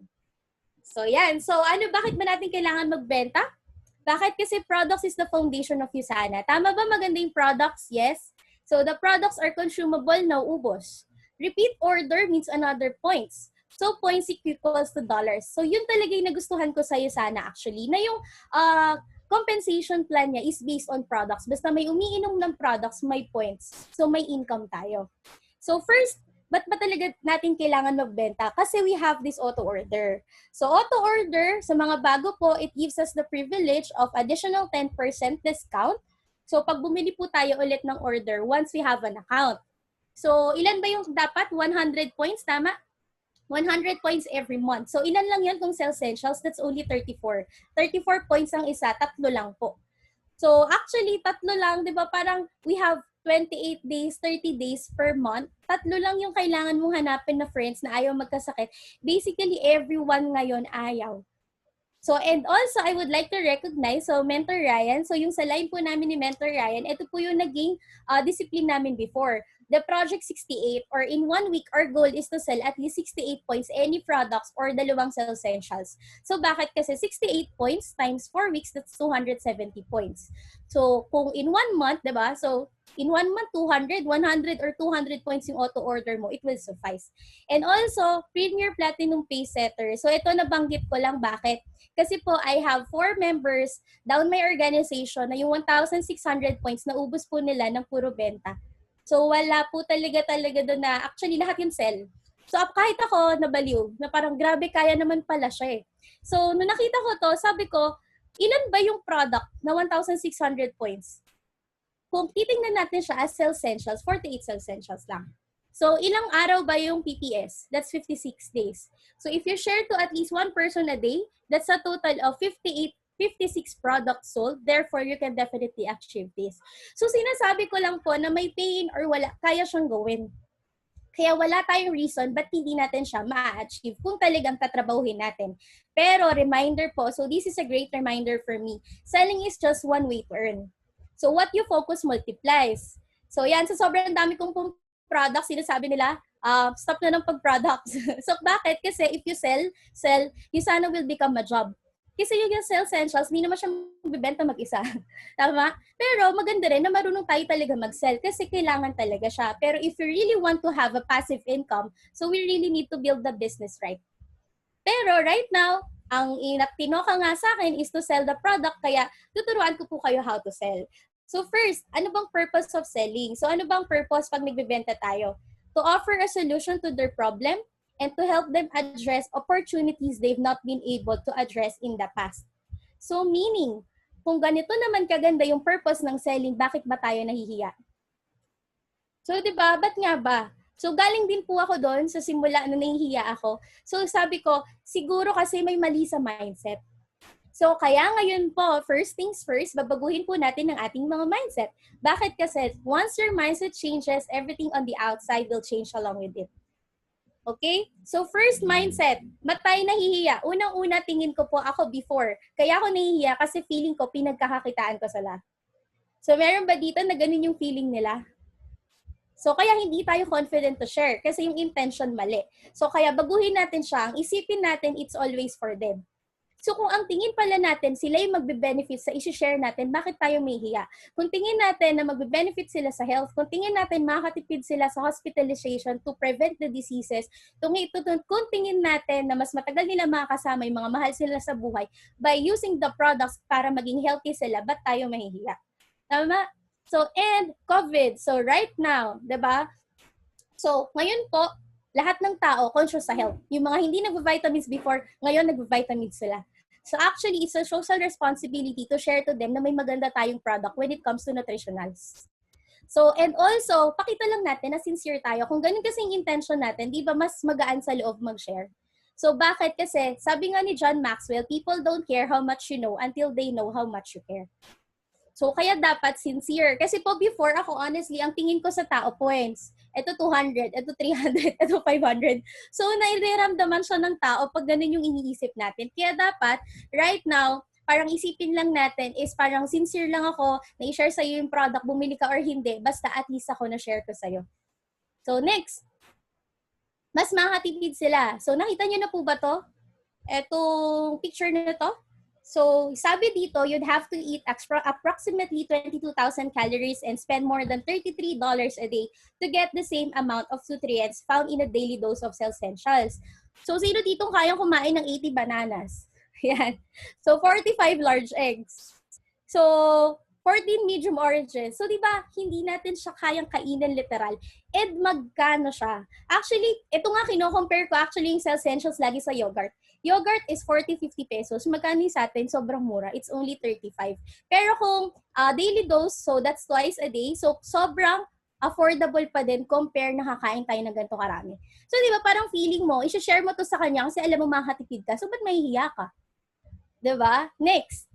So, yan. So, bakit ba natin kailangan magbenta? Bakit? Kasi products is the foundation of USANA. Tama ba maganda yung products? Yes. So, the products are consumable, nauubos. Repeat order means another points. So, points equals to dollars. So, yun talaga yung nagustuhan ko sa USANA actually, na yung compensation plan niya is based on products. Basta may umiinom ng products, may points. So, may income tayo. So, first, ba't ba talaga natin kailangan magbenta? Kasi we have this auto order. So, auto order, sa mga bago po, it gives us the privilege of additional 10% discount. So, pag bumili po tayo ulit ng order once we have an account. So, ilan ba yung dapat? 100 points, tama? 100 points every month. So, ilan lang yan kung Sales Essentials? That's only 34. 34 points ang isa, 3 lang po. So, actually, 3 lang, di ba? Parang we have 28 days, 30 days per month. 3 lang yung kailangan mong hanapin na friends na ayaw magkasakit. Basically, everyone ngayon ayaw. So, and also, I would like to recognize, so Mentor Ryan, so yung sa line po namin ni Mentor Ryan, ito po yung naging discipline namin before. The Project 68, or in 1 week, our goal is to sell at least 68 points, any products, or 2 Sales Essentials. So, bakit? Kasi 68 points times 4 weeks, that's 270 points. So, kung in 1 month, diba? So, in 1 month, 200, 100, or 200 points yung auto-order mo, it will suffice. And also, Premier Platinum Pay Setter. So, ito nabanggit ko lang bakit. Kasi po, I have 4 members down my organization na yung 1,600 points na ubos po nila ng puro benta. So, wala po talaga doon na, actually, lahat yung sell. So, kahit ako, nabaliw, na parang grabe, kaya naman pala siya eh. So, nung nakita ko to, sabi ko, ilan ba yung product na 1,600 points? Kung titingnan natin siya as Sales Essentials, 48 Sales Essentials lang. So, ilang araw ba yung PPS? That's 56 days. So, if you share to at least 1 person a day, that's a total of 56 products sold. Therefore, you can definitely achieve this. So, sinasabi ko lang po na may pain or wala, kaya siyang gawin. Kaya wala tayong reason ba't hindi natin siya ma-achieve kung talagang tatrabahuhin natin. Pero, reminder po, so this is a great reminder for me. Selling is just one way to earn. So, what you focus multiplies. So, yan, sa sobrang dami kong products, sinasabi nila, stop na ng pag-products. So, bakit? Kasi if you sell, USANA will become a job. Kasi yung Sales Essentials, hindi naman siya bibenta mag-isa. Tama? Pero maganda rin na marunong tayo talaga mag-sell kasi kailangan talaga siya. Pero if you really want to have a passive income, so we really need to build the business right. Pero right now, ang tinoka nga sa akin is to sell the product, kaya tuturuan ko po kayo how to sell. So first, ano bang purpose of selling? So ano bang purpose pag nagbebenta tayo? To offer a solution to their problem, and to help them address opportunities they've not been able to address in the past. So meaning, kung ganito naman kaganda yung purpose ng selling, bakit ba tayo nahihiya? So, di ba? Ba't nga ba? So, galing din po ako doon sa simula na nahihiya ako. So, sabi ko, siguro kasi may mali sa mindset. So, kaya ngayon po, first things first, babaguhin po natin ang ating mga mindset. Bakit? Kasi once your mindset changes, everything on the outside will change along with it. Okay? So, first mindset, ba't tayo nahihiya? Unang-una, tingin ko po ako before. Kaya ako nahihiya kasi feeling ko pinagkakakitaan ko sila. So, meron ba dito na ganun yung feeling nila? So, kaya hindi tayo confident to share kasi yung intention mali. So, kaya baguhin natin siya. Ang isipin natin, it's always for them. So kung ang tingin pala natin, sila yung magbe-benefit sa isi-share natin, bakit tayo may hiya? Kung tingin natin na magbe-benefit sila sa health, kung tingin natin makakatipid sila sa hospitalization to prevent the diseases, kung tingin natin na mas matagal nila makakasama yung mga mahal sila sa buhay by using the products para maging healthy sila, ba't tayo mahihiya? Tama? So, and COVID. So, right now, diba? So, ngayon po, lahat ng tao conscious sa health. Yung mga hindi nagva-vitamins before, ngayon nagva-vitamins sila. So actually, it's a social responsibility to share to them na may maganda tayong product when it comes to nutritionals. So, and also, pakita lang natin na sincere tayo. Kung ganun kasing intention natin, di ba mas magaan sa loob mag-share? So, bakit? Kasi, sabi nga ni John Maxwell, people don't care how much you know until they know how much you care. So, kaya dapat sincere. Kasi po before ako, honestly, ang tingin ko sa tao, points. Ito 200, ito 300, ito 500. So, nairamdaman siya ng tao pag ganun yung iniisip natin. Kaya dapat, right now, parang isipin lang natin is parang sincere lang ako na i-share sa'yo yung product, bumili ka or hindi, basta at least ako na-share ko sa'yo. So, next. Mas makakatipid sila. So, nakita nyo na po ba to? Etong picture na to? So, sabi dito, you'd have to eat approximately 22,000 calories and spend more than $33 a day to get the same amount of nutrients found in a daily dose of cell essentials. So, sino dito kayang kumain ng 80 bananas? Yan. So, 45 large eggs. So, 14 medium oranges. So, di ba, hindi natin siya kayang kainin literal. And magkano siya? Actually, ito nga kino-compare ko actually yung cell essentials lagi sa yogurt. Yogurt is 40-50 pesos. Magkano sa atin? Sobrang mura. It's only 35. Pero kung daily dose, so that's twice a day. So, sobrang affordable pa din compare nakakain tayo ng ganito karami. So, di ba, parang feeling mo, i-share mo to sa kanya kasi alam mo makakatipid ka. So, ba't mahihiya ka? Di ba? Next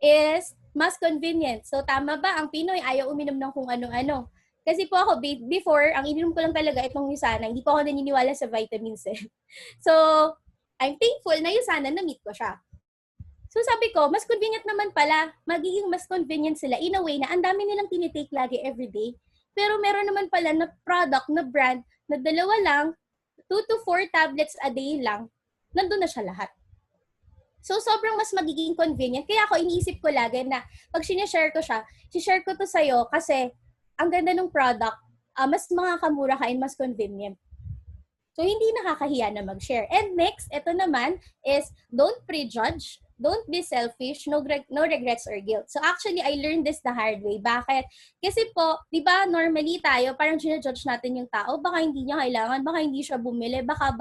is mas convenient. So, tama ba? Ang Pinoy ayaw uminom ng kung ano-ano. Kasi po ako, before, ang ininom ko lang talaga itong Usana. Hindi po ako naniniwala sa vitamins eh. So, I'm thankful na Usana, na-meet ko siya. So, sabi ko, mas convenient naman pala. Magiging mas convenient sila in a way na ang dami nilang tinitake lagi everyday. Pero meron naman pala na product, na brand, na dalawa lang, 2 to 4 tablets a day lang, nandun na siya lahat. So, sobrang mas magiging convenient. Kaya ako, iniisip ko lagi na pag sinishare ko siya, share ko to sa'yo kasi ang ganda ng product, mas makakamura ka and mas convenient. So, hindi nakakahiya na mag-share. And next, ito naman is don't prejudge, don't be selfish, no regrets or guilt. So, actually, I learned this the hard way. Bakit? Kasi po, di ba, normally tayo, parang ginajudge natin yung tao, baka hindi niya kailangan, baka hindi siya bumili, baka.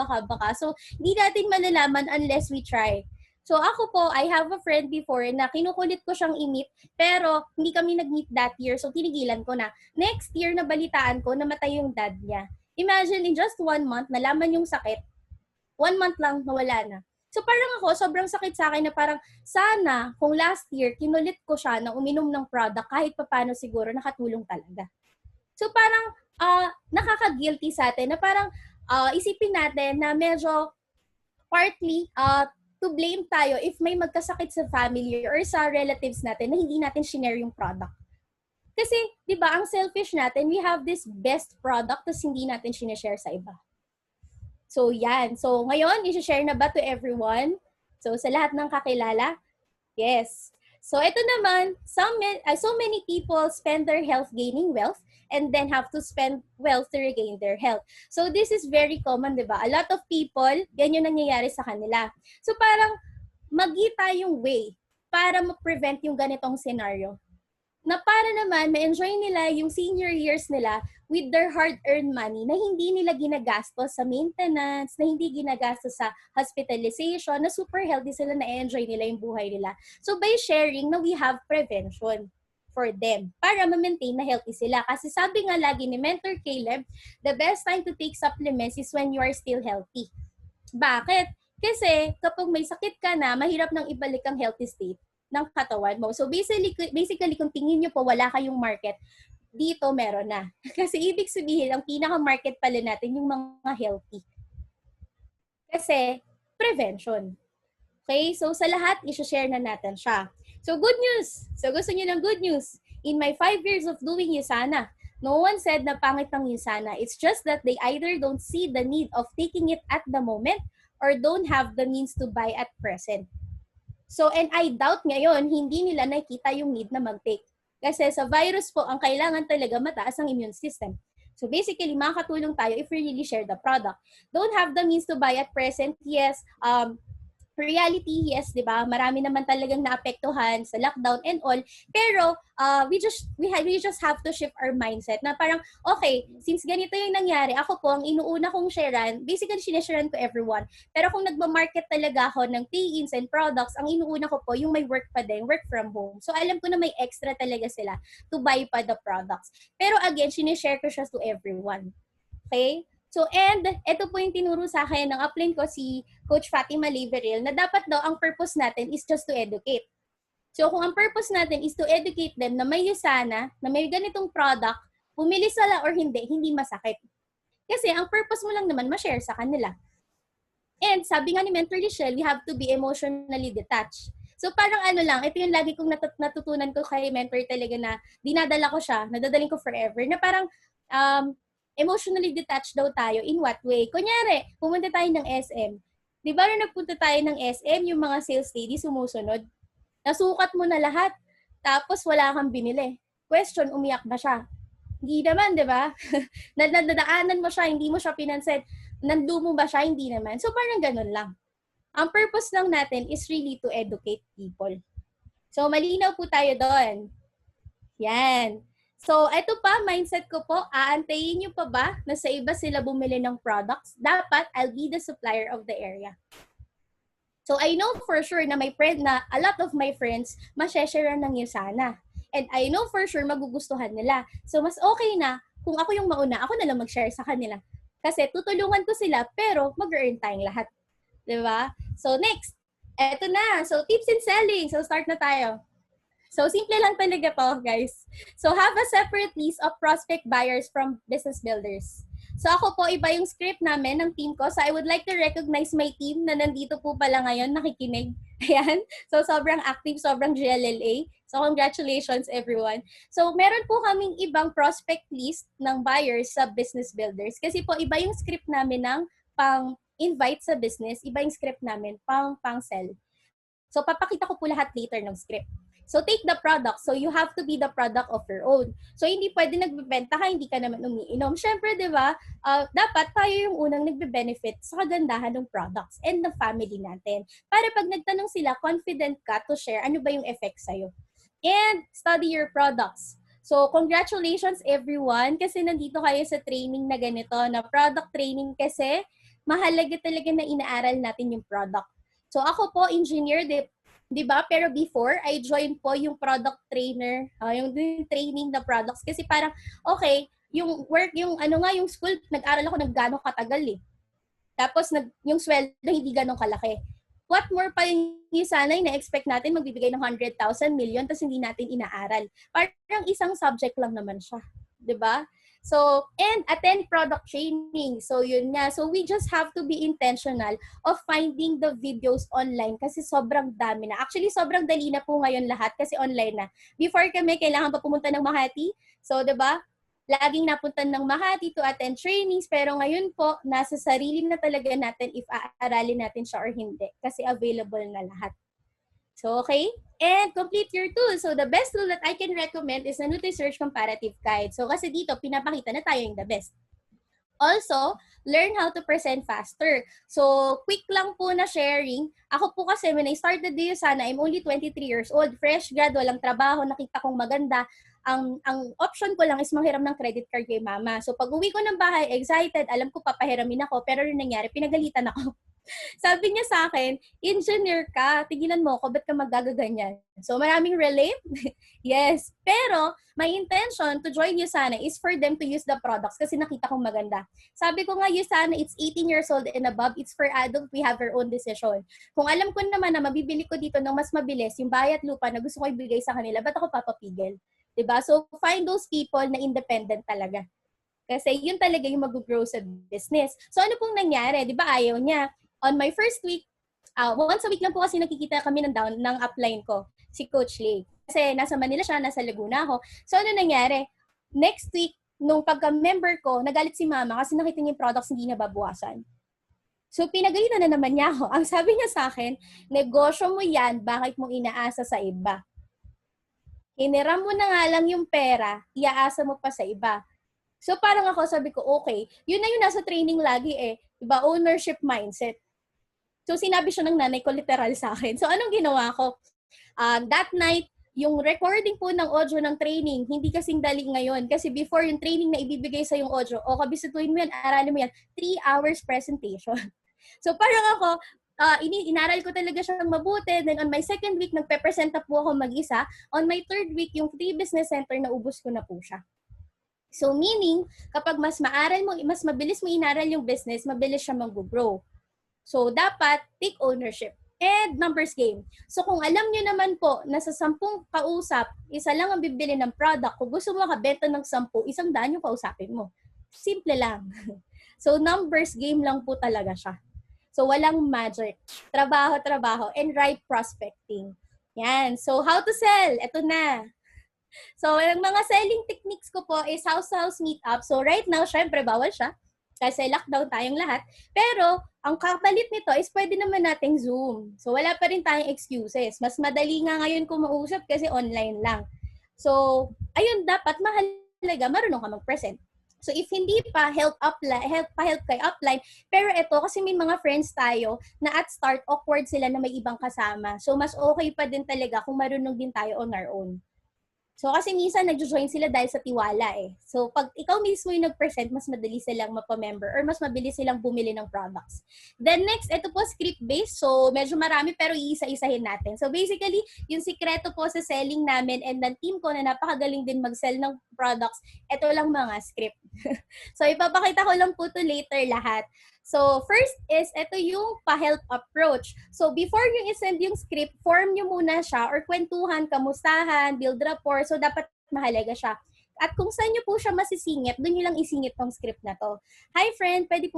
So, hindi natin malalaman unless we try. So ako po, I have a friend before na kinukulit ko siyang i-meet, pero hindi kami nag-meet that year, so tinigilan ko na. Next year, nabalitaan ko, namatay yung dad niya. Imagine, in just 1 month, nalaman yung sakit. 1 month lang, nawala na. So parang ako, sobrang sakit sa akin na parang, sana, kung last year, kinulit ko siya na uminom ng product, kahit papano siguro, nakatulong talaga. So parang, nakaka-guilty sa atin, na parang, isipin natin na medyo, partly, to blame tayo if may magkasakit sa family or sa relatives natin na hindi natin shinare yung product. Kasi, di ba, ang selfish natin, we have this best product tapos hindi natin sinashare sa iba. So, yan. So, ngayon, i-share na ba to everyone? So, sa lahat ng kakilala? Yes. So, ito naman, so many people spend their health gaining wealth and then have to spend wealth to regain their health. So, this is very common, di ba? A lot of people, ganyan nangyayari sa kanila. So, parang mag-i tayong way para ma-prevent yung ganitong scenario. Na para naman, ma-enjoy nila yung senior years nila with their hard-earned money na hindi nila ginagastos sa maintenance, na hindi ginagastos sa hospitalization, na super healthy sila, na-enjoy nila yung buhay nila. So, by sharing na we have prevention for them para ma-maintain na healthy sila. Kasi sabi nga lagi ni Mentor Caleb, the best time to take supplements is when you are still healthy. Bakit? Kasi kapag may sakit ka na, mahirap nang ibalik ang healthy state ng katawan mo. So basically kung tingin nyo po wala kayong market, dito meron na. Kasi ibig sabihin, ang pinaka-market pala natin yung mga healthy. Kasi prevention. Okay? So sa lahat, i-share na natin siya. So good news. So gusto niyo ng good news. In my 5 years of doing Usana, no one said na pangit ng Usana. It's just that they either don't see the need of taking it at the moment or don't have the means to buy at present. So, and I doubt ngayon, hindi nila nakita yung need na mag-take. Kasi sa virus po, ang kailangan talaga mataas ang immune system. So basically, makakatulong tayo if we really share the product. Don't have the means to buy at present, yes. Reality, yes, di ba? Marami naman talagang naapektuhan sa lockdown and all. Pero we just have to shift our mindset na parang, okay, since ganito yung nangyari, ako po, ang inuuna kong sharean, basically, sinesharean ko everyone. Pero kung nagmamarket talaga ako ng pay-ins and products, ang inuuna ko po, yung may work pa din, work from home. So alam ko na may extra talaga sila to buy pa the products. Pero again, sineshare ko siya to everyone. Okay? So, and ito po yung tinuro sa akin ng upline ko, si Coach Fatima Leveril, na dapat daw ang purpose natin is just to educate. So, kung ang purpose natin is to educate them na may USANA, na may ganitong product, pumili sila or hindi masakit. Kasi ang purpose mo lang naman ma-share sa kanila. And sabi nga ni Mentor Lichelle, we have to be emotionally detached. So parang ano lang, ito yung lagi kong natutunan ko kay Mentor talaga na dinadala ko siya, nadadaling ko forever, na parang emotionally detached daw tayo. In what way? Kunyari, pumunta tayo ng SM. Di ba na nagpunta tayo ng SM, yung mga sales lady sumusunod? Nasukat mo na lahat, tapos wala kang binili. Question, umiyak ba siya? Hindi naman, di ba? Nadadaanan mo siya, hindi mo siya pinansin. Nandumo ba siya? Hindi naman. So parang ganun lang. Ang purpose lang natin is really to educate people. So malinaw po tayo doon. Yan. So, ito pa, mindset ko po, aantayin nyo pa ba na sa iba sila bumili ng products? Dapat, I'll be the supplier of the area. So, I know for sure na a lot of my friends, masyashare ng USANA. And I know for sure magugustuhan nila. So, mas okay na kung ako yung mauna, ako na lang mag-share sa kanila. Kasi tutulungan ko sila, pero mag-earn tayong lahat. Diba? So, next. Eto na. So, tips in selling. So, start na tayo. So, simple lang talaga po, guys. So, have a separate list of prospect buyers from business builders. So, ako po, iba yung script namin ng team ko. So, I would like to recognize my team na nandito po pala ngayon, nakikinig. Ayan. So, sobrang active, sobrang GLLA. So, congratulations, everyone. So, meron po kaming ibang prospect list ng buyers sa business builders. Kasi po, iba yung script namin ng pang-invite sa business. Iba yung script namin pang-sell. So, papakita ko po lahat later ng script. So, take the product. So, you have to be the product of your own. So, hindi pwede nagbebenta ka, hindi ka naman umiinom. Siyempre, di ba, dapat tayo yung unang nagbe-benefit sa kagandahan ng products and ng family natin. Para pag nagtanong sila, confident ka to share ano ba yung effect sa'yo. And study your products. So, congratulations everyone kasi nandito kayo sa training na ganito, na product training kasi mahalaga talaga na inaaral natin yung product. So, ako po, engineer, di ba? Pero before, I joined po yung product trainer, yung training na products. Kasi parang, okay, yung work, yung school, nag-aral ako ng gano'ng katagal eh. Tapos, yung sweldo, hindi gano'ng kalaki. What more pa yung sana na-expect natin, magbibigay ng 100,000, million, tapos hindi natin inaaral. Parang isang subject lang naman siya. Di ba? So, and attend product training. So, yun nga. So, we just have to be intentional of finding the videos online kasi sobrang dami na. Actually, sobrang dali na po ngayon lahat kasi online na. Before kami, kailangan pa pumunta ng Makati. So, diba? Laging napunta ng Makati to attend trainings. Pero ngayon po, nasa sarili na talaga natin if aaralin natin siya or hindi. Kasi available na lahat. So, okay? And complete your tool. So, the best tool that I can recommend is the NutriSearch Comparative Guide. So, kasi dito, pinapakita na tayo yung the best. Also, learn how to present faster. So, quick lang po na sharing. Ako po kasi, when I started the USANA, I'm only 23 years old. Fresh grad, walang trabaho, nakita kong maganda. Ang option ko lang is manghiram ng credit card kay mama. So, pag uwi ko ng bahay, excited, alam ko papahiramin ako. Pero yung nangyari, pinagalitan ako. Sabi niya sa akin, engineer ka, tigilan mo ako, ba't ka magagaganyan? So, maraming relate? Yes. Pero, my intention to join USANA is for them to use the products kasi nakita kong maganda. Sabi ko nga, USANA, it's 18 years old and above. It's for adult. We have our own decision. Kung alam ko naman na mabibili ko dito ng mas mabilis, yung bayat lupa na gusto ko ibigay sa kanila, ba't ako papapigil? Diba? So, find those people na independent talaga. Kasi yun talaga yung mag-grow sa business. So, ano pong nangyari? Diba ayaw niya? On my first week, once a week lang po kasi nakikita kami ng upline ko, si Coach Lay. Kasi nasa Manila siya, nasa Laguna ako. So, ano nangyari? Next week, nung pagka-member ko, nagalit si mama kasi nakita niya yung products hindi nababawasan. So, pinagalitan na naman niya ako. Ang sabi niya sa akin, negosyo mo yan, bakit mo inaasa sa iba? Hiniram mo na nga lang yung pera, iaasa mo pa sa iba. So, parang ako, sabi ko, okay. Yun na yun nasa training lagi eh. Diba? Ownership mindset. So, sinabi siya ng nanay ko literal sa akin. So, anong ginawa ko? That night, yung recording po ng audio ng training, hindi kasing dali ngayon. Kasi before yung training na ibibigay sa yung audio, kabisituin mo yan, aralin mo yan, 3 hours presentation. So parang ako, inaral ko talaga siyang mabuti. Then on my second week, nagpe-present up po ako mag-isa. On my third week, yung 3 business center, naubos ko na po siya. So meaning, kapag mas mabilis mo inaral yung business, mabilis siya mag-grow. So dapat, take ownership. And numbers game. So kung alam nyo naman po na sa 10 kausap, isa lang ang bibili ng product. Kung gusto mo makabenta ng 10, 100 yung kausapin mo. Simple lang. So numbers game lang po talaga siya. So walang magic. Trabaho, and right prospecting. Yan. So how to sell? Ito na. So ang mga selling techniques ko po is house meetup. So right now, syempre bawal siya. Kasi lockdown tayong lahat. Pero, ang kapalit nito is pwede naman nating Zoom. So, wala pa rin tayong excuses. Mas madali nga ngayon kumausap kasi online lang. So, ayun, dapat mahalaga, marunong ka mag-present. So, if hindi pa, help kay upline. Pero ito, kasi may mga friends tayo na at start, awkward sila na may ibang kasama. So, mas okay pa din talaga kung marunong din tayo on our own. So, kasi minsan nag-join sila dahil sa tiwala eh. So, pag ikaw mismo yung nag-present, mas madali silang mapamember or mas mabilis silang bumili ng products. Then next, ito po script-based. So, medyo marami pero iisa-isahin natin. So, basically, yung sikreto po sa selling namin and ng team ko na napakagaling din mag-sell ng products, ito lang mga script. So, ipapakita ko lang po to later lahat. So, first is, ito yung pa-help approach. So, before nyo isend yung script, form nyo muna siya or kwentuhan, kamustahan, build rapport. So, dapat mahalaga siya. At kung saan nyo po siya masisingit, doon nyo lang isingit tong script na to. Hi friend, pwede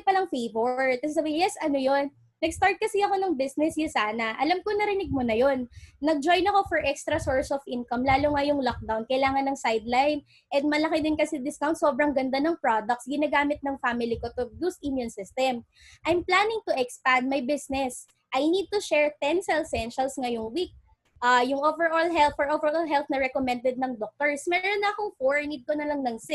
palang favor. Tapos sabi, yes, ano yon? Nag-start kasi ako ng business yun sana. Alam ko narinig mo na yun. Nag-join ako for extra source of income, lalo nga yung lockdown. Kailangan ng sideline. And malaki din kasi discount. Sobrang ganda ng products. Ginagamit ng family ko to boost immune system. I'm planning to expand my business. I need to share 10 sales essentials ngayong week. Yung overall health na recommended ng doctors. Meron na akong 4, need ko na lang ng 6.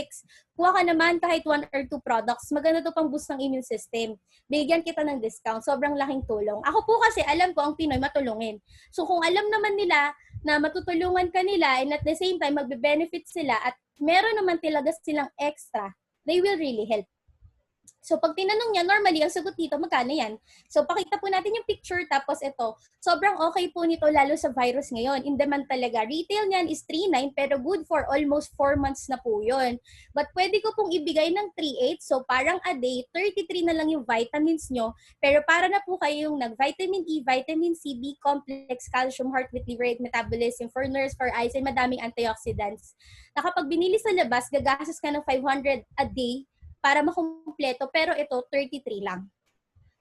Kuha ka naman kahit 1 or 2 products. Maganda to pang boost ng immune system. Bigyan kita ng discount. Sobrang laking tulong. Ako po kasi alam ko ang Pinoy matulungin. So kung alam naman nila na matutulungan ka nila and at the same time magbe-benefit sila at meron naman talaga silang extra, they will really help. So, pag tinanong niya, normally, ang sagot dito, magkano yan? So, pakita po natin yung picture, tapos ito, sobrang okay po nito, lalo sa virus ngayon. In demand talaga. Retail niyan is 3.9, pero good for almost 4 months na po yun. But pwede ko pong ibigay ng 3.8, so parang a day, 33 na lang yung vitamins nyo, pero para na po kayong nag-vitamin E, vitamin C, B complex, calcium, heart with liver, metabolism, for nerves, for eyes, and madaming antioxidants. Na kapag binili sa labas, gagastos ka ng 500 a day, para makumpleto, pero ito, 33 lang.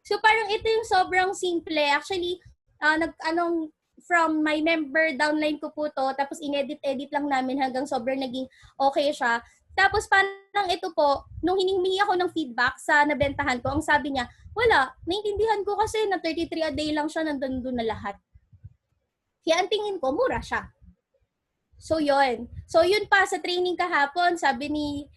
So, parang ito yung sobrang simple. Actually, from my member downline ko po to, tapos inedit-edit lang namin hanggang sobrang naging okay siya. Tapos parang ito po, nung hiningi ako ng feedback sa nabentahan ko, ang sabi niya, wala, naintindihan ko kasi na 33 a day lang siya, nandun na lahat. Kaya ang tingin ko, mura siya. So, yun. So, yun pa sa training kahapon, sabi ni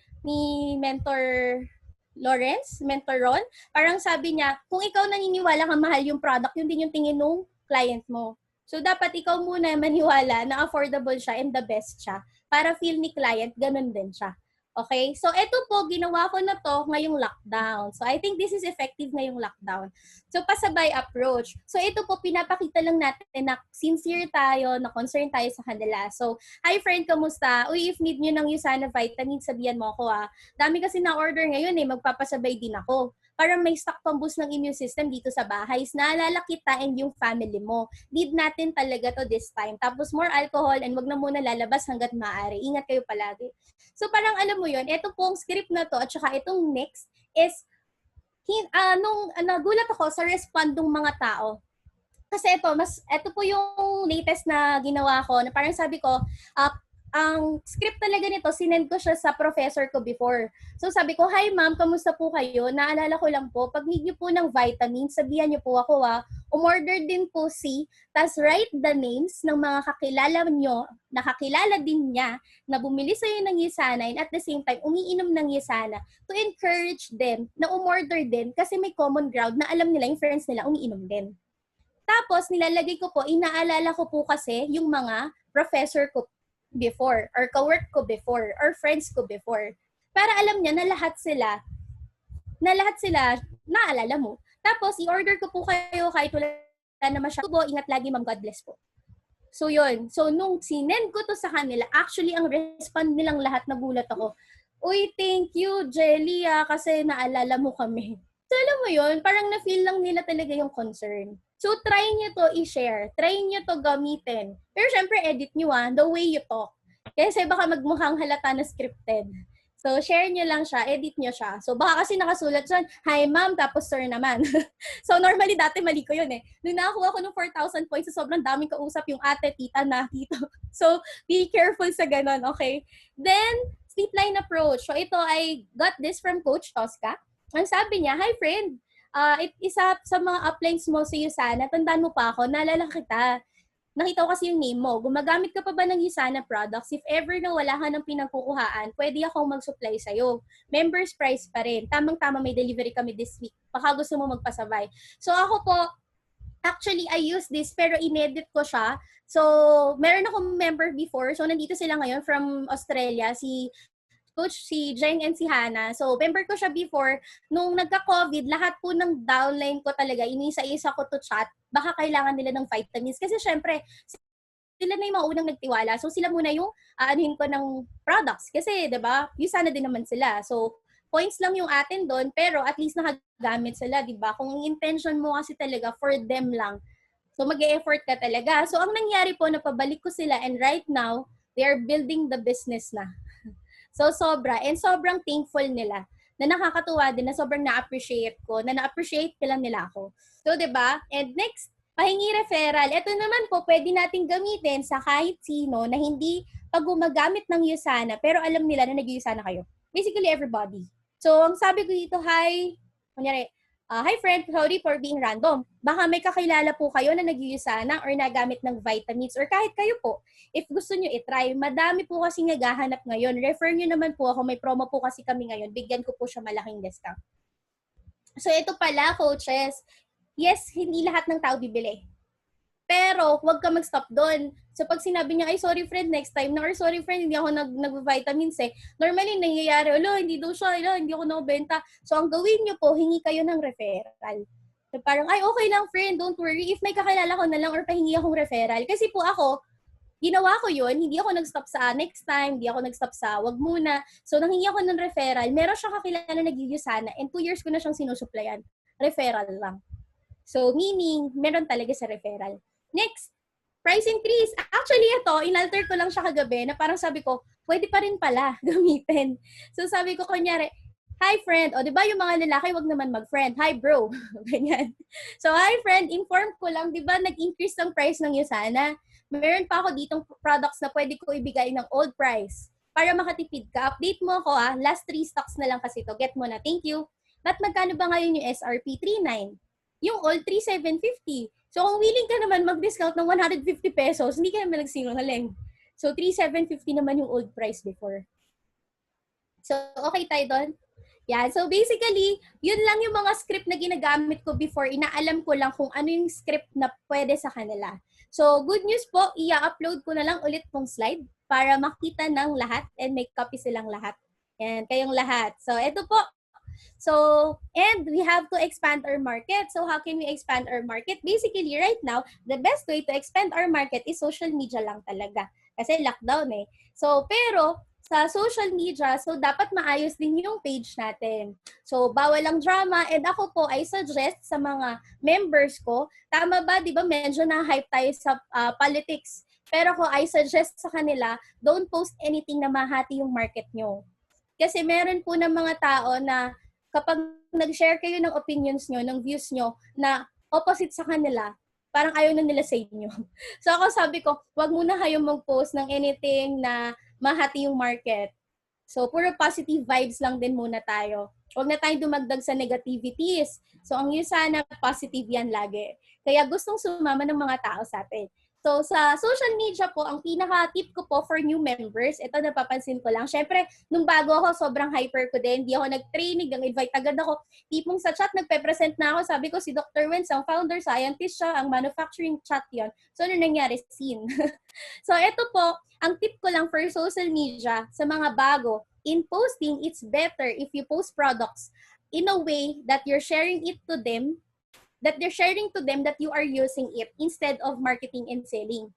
Mentor Ron, parang sabi niya, kung ikaw naniniwala kang mahal yung product, yun din yung tingin ng client mo. So, dapat ikaw muna maniwala na affordable siya and the best siya para feel ni client, ganun din siya. Okay? So, ito po, ginawa ko na to ngayong lockdown. So, I think this is effective ngayong lockdown. So, pasabay approach. So, ito po, pinapakita lang natin na sincere tayo, na concern tayo sa kanila. So, hi friend, kamusta? Uy, if need nyo ng Usana vitamin, sabihan mo ako Dami kasi na-order ngayon magpapasabay din ako. Para may stock pang boost ng immune system dito sa bahay. Naalala kita and yung family mo. Need natin talaga to this time. Tapos more alcohol and wag na muna lalabas hanggat maaari. Ingat kayo palagi. So parang alam mo yun, ito pong script na to at saka itong next is nung nagulat ako sa respond ng mga tao. Kasi ito po yung latest na ginawa ko na parang sabi ko, ang script talaga nito, sinend ko siya sa professor ko before. So sabi ko, hi ma'am, kamusta po kayo? Naalala ko lang po, pag need niyo po ng vitamins, sabihan niyo po ako umorder din po tas write the names ng mga kakilala nyo, nakakilala din niya, na bumili sa'yo ng Yesana and at the same time, umiinom ng Yesana to encourage them na umorder din kasi may common ground na alam nila, yung friends nila, umiinom din. Tapos, nilalagay ko po, inaalala ko po kasi yung mga professor ko before, or ka-work ko before, or friends ko before. Para alam niya na lahat sila, naalala mo. Tapos, i-order ko po kayo kahit wala na masyado. Ingat lagi, ma'am. God bless po. So, yun. So, nung sinend ko to sa kanila, actually, ang respond nilang lahat, nagulat ako. Uy, thank you, Jelly, kasi naalala mo kami. So, alam mo yun, parang na-feel lang nila talaga yung concern. So, try nyo to i-share. Try nyo to gamitin. Pero syempre, edit nyo the way you talk. Kasi baka magmukhang halata na scripted. So, share nyo lang siya, edit nyo siya. So, baka kasi nakasulat dyan, hi ma'am, tapos sir naman. So, normally, dati mali ko yun eh. Nung nakakuha ko ng 4,000 points, so sobrang daming kausap yung ate, tita, na, tito. So, be careful sa ganun, okay? Then, sleep line approach. So, ito, I got this from Coach Tosca. Ang sabi niya, hi friend, isa sa mga uplines mo sa Yesana, tandaan mo pa ako, naalala kita. Nakita ko kasi yung name mo. Gumagamit ka pa ba ng Yesana products? If ever na wala ka ng pinagkukuhaan, pwede akong mag-supply sa'yo. Members price pa rin. Tamang-tama may delivery kami this week. Baka gusto mo magpasabay. So ako po, actually, I use this pero inedit ko siya. So, meron akong member before. So, nandito sila ngayon from Australia. Coach, si Jeng and si Hannah. So, member ko siya before. Nung nagka-COVID, lahat po ng downline ko talaga, inisa-isa ko to chat. Baka kailangan nila ng vitamins. Kasi syempre, sila na yung mga unang nagtiwala. So, sila muna yung aanuhin ko ng products. Kasi, diba, Yesana din naman sila. So, points lang yung atin doon, pero at least nakagamit sila, diba? Kung ang intention mo kasi talaga for them lang, so mag-e-effort ka talaga. So, ang nangyari po, napabalik ko sila and right now, they are building the business na. So, sobra. And sobrang thankful nila na nakakatuwa din, na sobrang na-appreciate ko, na na-appreciate nila ako. So, diba? And next, pahingi referral. Ito naman po, pwede natin gamitin sa kahit sino na hindi pag gumagamit ng Yesana, pero alam nila na nag-Yesana kayo. Basically, everybody. So, ang sabi ko dito, hi friend, sorry for being random. Baka may kakilala po kayo na nag-Yesana or nagamit ng vitamins or kahit kayo po. If gusto nyo i-try, madami po kasi naghahanap ngayon. Refer nyo naman po ako, may promo po kasi kami ngayon. Bigyan ko po siya malaking discount. So, ito pala, coaches. Yes, hindi lahat ng tao bibili. Pero, huwag ka mag-stop doon. So, pag sinabi niya, ay, sorry friend, next time na, or sorry friend, hindi ako nag-vitamins eh. Normally, nangyayari, hindi daw siya, hindi ako nakabenta. So, ang gawin niyo po, hingi kayo ng referral. So, parang, ay, okay lang friend, don't worry. If may kakilala ko na lang or pahingi akong referral. Kasi po ako, ginawa ko yun, hindi ako nag-stop sa next time, hindi ako nag-stop sa wag muna. So, nanghingi ako ng referral. Meron siyang kakilala na nag-Yesana and 2 years ko na siyang sinusuplayan. Referral lang. So, meaning, meron talaga sa referral. Next, price increase. Actually, ito, inalter ko lang siya kagabi na parang sabi ko, pwede pa rin pala gamitin. So, sabi ko, kunyari, hi friend. O, di ba yung mga lalaki, wag naman mag-friend. Hi bro. Ganyan. So, hi friend, inform ko lang, di ba nag-increase ng price ng Yesana? Meron pa ako ditong products na pwede ko ibigay ng old price para makatipid ka. Update mo ako Last 3 stocks na lang kasi to. Get mo na. Thank you. At magkano ba ngayon yung SRP? 3.9. Yung old 3.750. So, kung willing ka naman mag-discount ng 150 pesos, hindi ka naman nagsinungaling. So, 3.750 naman yung old price before. So, okay tayo doon? Yan. So, basically, yun lang yung mga script na ginagamit ko before. Inaalam ko lang kung ano yung script na pwede sa kanila. So, good news po, i-upload ko na lang ulit tong slide para makita ng lahat and make copy silang lahat. Yan, kayong lahat. So, eto po. So, and we have to expand our market. So, how can we expand our market? Basically, right now, the best way to expand our market is social media lang talaga. Kasi lockdown eh. So, pero, sa social media, so dapat maayos din yung page natin. So, bawal ang drama. And ako po, I suggest sa mga members ko, tama ba, di ba, medyo na-hype tayo sa politics. Pero ko, I suggest sa kanila, don't post anything na mahati yung market nyo. Kasi meron po ng mga tao na kapag nag-share kayo ng opinions nyo, ng views nyo, na opposite sa kanila, parang ayaw na nila sa inyo. So ako sabi ko, wag muna kayo mag-post ng anything na mahati yung market. So puro positive vibes lang din muna tayo. Huwag na tayong dumagdag sa negativities. So ang sana positive yan lagi. Kaya gustong sumama ng mga tao sa atin. So, sa social media po, ang pinaka-tip ko po for new members, ito napapansin ko lang. Syempre, nung bago ako, sobrang hyper ko din. Hindi ako nag-training, nag-invite agad ako. Tipong sa chat, nagpe-present na ako. Sabi ko, si Dr. Wentz, ang founder, scientist siya, ang manufacturing chat yan. So, ano nangyari? Scene. So, ito po, ang tip ko lang for social media, sa mga bago, in posting, it's better if you post products in a way that you're sharing it to them, that they're sharing to them that you are using it instead of marketing and selling.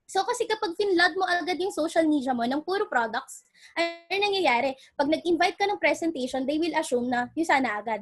So kasi kapag finload mo agad yung social media mo ng puro products, ano nangyayari? Pag nag-invite ka ng presentation, they will assume na yung sana agad.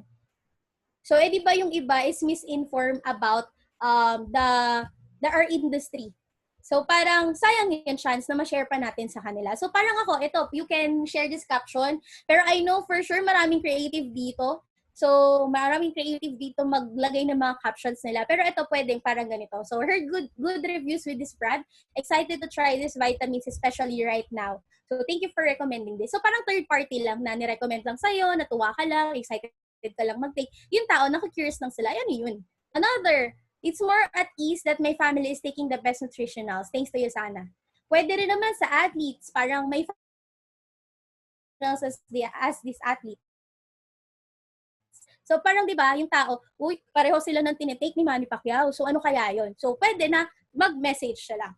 So di ba yung iba is misinformed about our industry. So parang sayang yung chance na ma-share pa natin sa kanila. So parang ako, ito, you can share this caption, pero I know for sure maraming creative dito. So, maraming creative dito maglagay ng mga captions nila. Pero ito pwedeng parang ganito. So, heard good reviews with this brand. Excited to try this vitamins, especially right now. So, thank you for recommending this. So, parang third party lang na nirecommend lang sa'yo, natuwa ka lang, excited ka lang mag-take. Yung tao, naku-curious lang sila. Yan yun. Another, it's more at ease that my family is taking the best nutritionals. Thanks to you, Sana. Pwede rin naman sa athletes, parang may as this athlete. So parang 'di ba, yung tao, uy, pareho sila ng tinitake ni Manny Pacquiao. So ano kaya 'yon? So pwede na mag-message sila.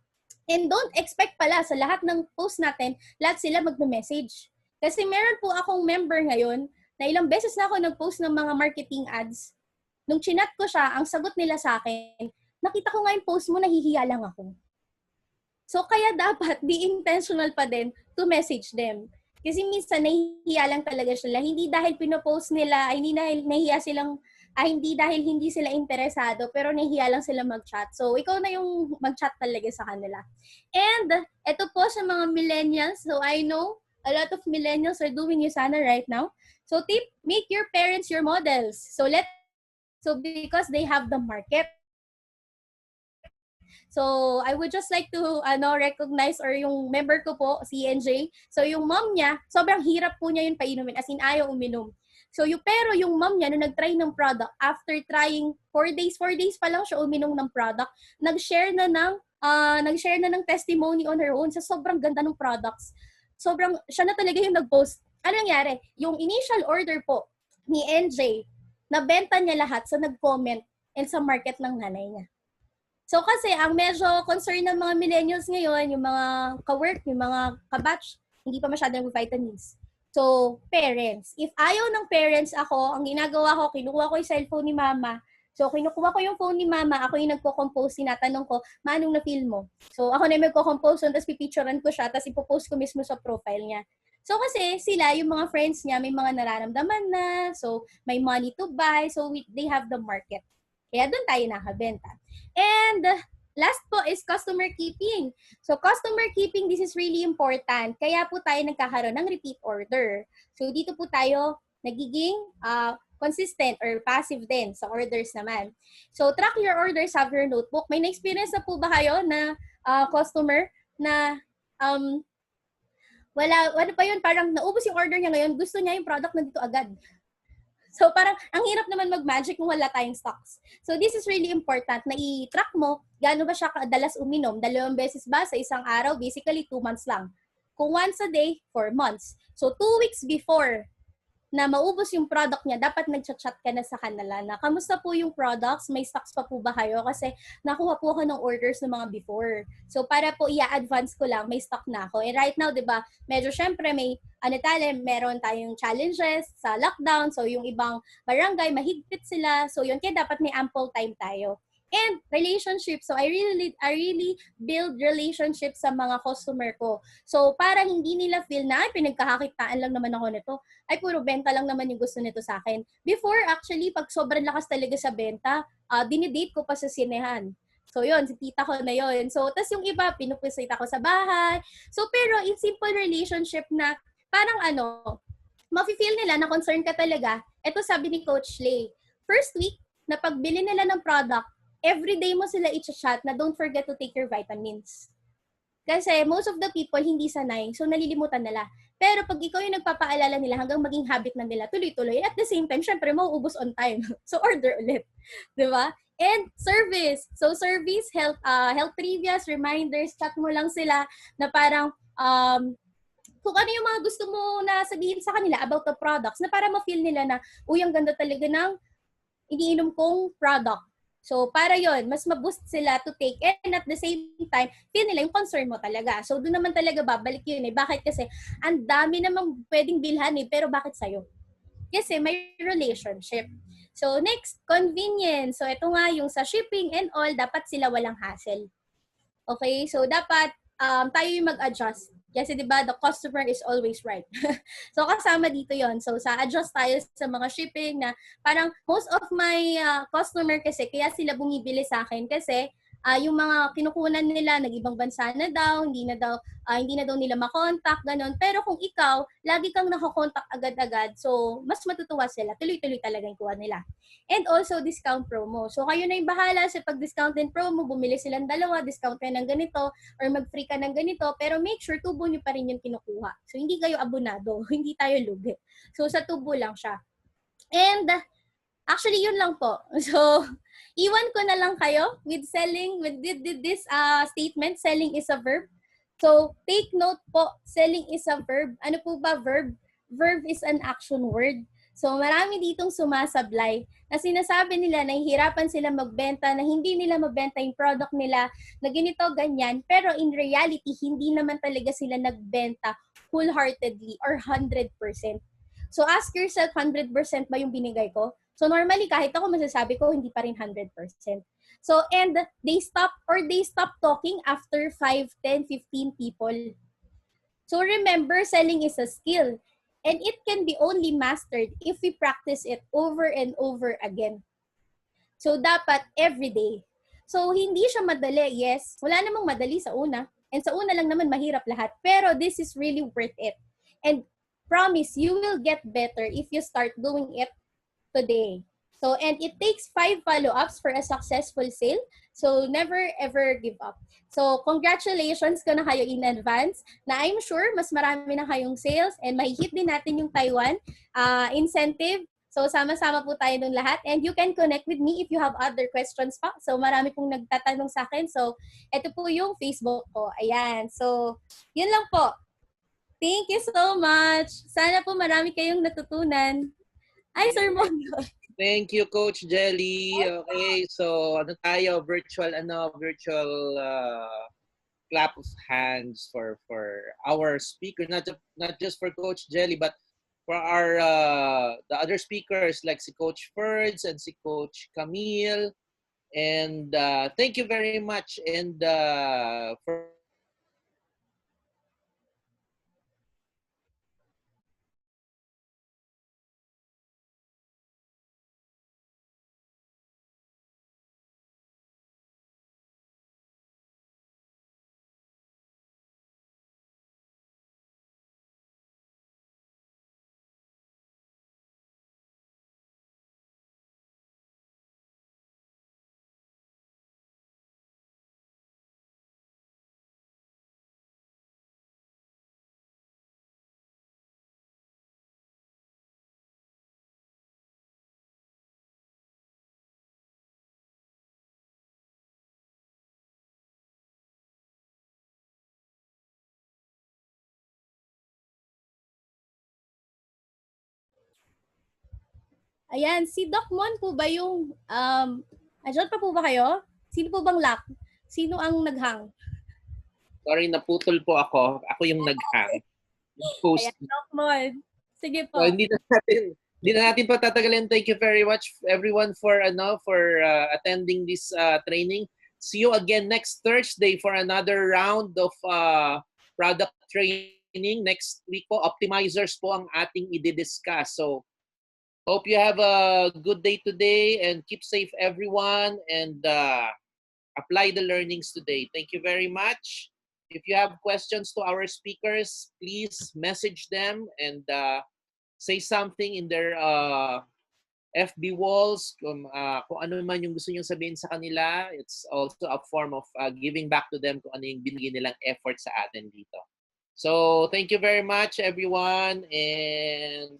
And don't expect pala sa lahat ng post natin, lahat sila magme-message. Kasi meron po akong member ngayon na ilang beses na ako nag-post ng mga marketing ads. Nung chinat ko siya, ang sagot nila sa akin, nakita ko nga yung post mo, nahihiya lang ako. So kaya dapat be intentional pa din to message them. Kasi minsan nahihiya lang talaga sila. Hindi dahil pinopost nila, hindi dahil nahihiya silang, hindi dahil hindi sila interesado, pero nahihiya lang sila mag-chat. So, ikaw na yung mag-chat talaga sa kanila. And, ito po sa mga millennials. So, I know a lot of millennials are doing Usana right now. So, tip, make your parents your models. So, because they have the market. So, I would just like to recognize or yung member ko po, si NJ. So, yung mom niya, sobrang hirap po niya yun painumin. As in, ayaw uminom. So, pero yung mom niya, nung nag-try ng product, after trying 4 days pa lang siya uminom ng product, nag-share na ng testimony on her own sa sobrang ganda ng products. Sobrang, siya na talaga yung nag-post. Ano nangyari? Yung initial order po ni NJ, nabenta niya lahat sa nag-comment and sa market ng nanay niya. So kasi ang medyo concern ng mga millennials ngayon, yung mga ka-work, yung mga ka-batch, hindi pa masyadong vitamins. So, parents. If ayaw ng parents ako, ang ginagawa ko, kinukuha ko yung cellphone ni mama. So, kinukuha ko yung phone ni mama, ako yung nagko-compose, tinatanong ko, manong na-feel mo? So, ako na yung magko-compose, tapos pipicturean ko siya, tapos ipopost ko mismo sa profile niya. So, kasi sila, yung mga friends niya, may mga nararamdaman na, so, may money to buy, so they have the market. Kaya doon tayo nakabenta. And last po is customer keeping. So customer keeping, this is really important. Kaya po tayo nagkakaroon ng repeat order. So dito po tayo nagiging consistent or passive din sa orders naman. So track your orders, have your notebook. May na-experience na po ba kayo na customer na ano pa yun, parang naubos yung order niya ngayon, gusto niya yung product na dito agad. So parang ang hirap naman mag-magic kung wala tayong stocks. So this is really important na i-track mo gaano ba siya kadalas uminom. 2 beses ba sa isang araw? Basically 2 months lang. Kung once a day, 4 months. So 2 weeks before na maubos yung product niya, dapat nag-chat ka na sa kanila na kamusta po yung products? May stocks pa po ba kayo? Kasi nakuha po ako ng orders ng mga before. So para po i-advance ko lang, may stock na ako. And right now, 'di ba, medyo syempre may meron tayong challenges sa lockdown. So yung ibang barangay mahigpit sila. So yun, kaya dapat may ample time tayo. And relationships. So I really build relationships sa mga customer ko. So para hindi nila feel na pinagkakakitaan lang naman ako nito. Ay puro benta lang naman yung gusto nito sa akin. Before actually pag sobrang lakas talaga sa benta, dinidate ko pa sa sinehan. So yun, si tita ko na yun. So tas yung iba pinupusit ako sa bahay. So pero in simple relationship na parang mafe-feel nila na concern ka talaga. Ito sabi ni Coach Lay. First week na pagbili nila ng product, everyday mo sila i-chat na don't forget to take your vitamins. Kasi most of the people hindi sanay, so nalilimutan nila. Pero pag ikaw yung nagpapaalala nila hanggang maging habit na nila, tuloy-tuloy. At the same time, syempre, mauubos on time. So order ulit. Di ba? And service. So service, health trivias, reminders, chat mo lang sila na parang kung ano yung mga gusto mo na sabihin sa kanila about the products na para ma-feel nila na, uy, ang ganda talaga ng iniinom kong product. So, para yon mas ma-boost sila to take and at the same time, feel nila yung concern mo talaga. So, doon naman talaga babalik yun eh. Bakit? Kasi, ang dami namang pwedeng bilhan eh, pero bakit sa'yo? Kasi may relationship. So, next, convenience. So, ito nga, yung sa shipping and all, dapat sila walang hassle. Okay? So, dapat tayo yung mag-adjust. Kasi 'di ba, the customer is always right. So kasama dito 'yon. So sa adjust tayo sa mga shipping na parang most of my customer kasi kaya sila bumibili sa akin kasi yung mga kinukunan nila nag-ibang bansa na daw, hindi na daw nila ma-contact ganun. Pero kung ikaw, lagi kang nako-contact agad-agad, so mas matutuwa sila. Tuloy-tuloy talaga yung kuha nila. And also discount promo. So kayo na yung bahala sa pag-discount din promo, bumili silang dalawa, discount kayo ng ganito or mag-free ka ng ganito, pero make sure tubo nyo pa rin yung kinukuha. So hindi kayo abonado, hindi tayo lugi. So sa tubo lang siya. And actually yun lang po. So iwan ko na lang kayo with selling, with this statement, selling is a verb. So, take note po, selling is a verb. Ano po ba verb? Verb is an action word. So, marami ditong sumasablay na sinasabi nila na hihirapan sila magbenta, na hindi nila mabenta yung product nila, na ganito, ganyan. Pero in reality, hindi naman talaga sila nagbenta wholeheartedly or 100%. So, ask yourself, 100% ba yung binigay ko? So, normally, kahit ako masasabi ko, hindi pa rin 100%. So, and they stop talking after 5, 10, 15 people. So, remember, selling is a skill. And it can be only mastered if we practice it over and over again. So, dapat every day. So, hindi siya madali, yes. Wala namang madali sa una. And sa una lang naman mahirap lahat. Pero this is really worth it. And promise, you will get better if you start doing it today. So, and it takes 5 follow-ups for a successful sale. So, never ever give up. So, congratulations ko na kayo in advance na I'm sure mas marami na kayong sales and mahihit din natin yung Taiwan incentive. So, sama-sama po tayo dun lahat. And you can connect with me if you have other questions pa. So, marami pong nagtatanong sa akin. So, ito po yung Facebook ko. Ayan. So, yun lang po. Thank you so much. Sana po marami kayong natutunan. Ay, Sir Mondo. Thank you, Coach Jelly. Okay, so virtual clap of hands for our speaker, not just for Coach Jelly, but for our the other speakers like si Coach Ferds and si Coach Camille. And thank you very much. And for Ayan, si Doc Mon po ba yung, andyan pa po ba kayo? Sino po bang lock? Sino ang naghang? sorry, naputol po ako. Ako yung nag-hang. Ayan, Doc Mon. Sige po. So, hindi na natin patatagalin. Thank you very much everyone for attending this training. See you again next Thursday for another round of product training. Next week po, optimizers po ang ating i-discuss. So, hope you have a good day today and keep safe everyone and apply the learnings today. Thank you very much. If you have questions to our speakers, please message them and say something in their FB walls, kung ano man yung gusto nyong sabihin sa kanila. It's also a form of giving back to them kung ano yung binigay nilang effort sa atin dito. So, thank you very much, everyone, and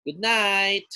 good night.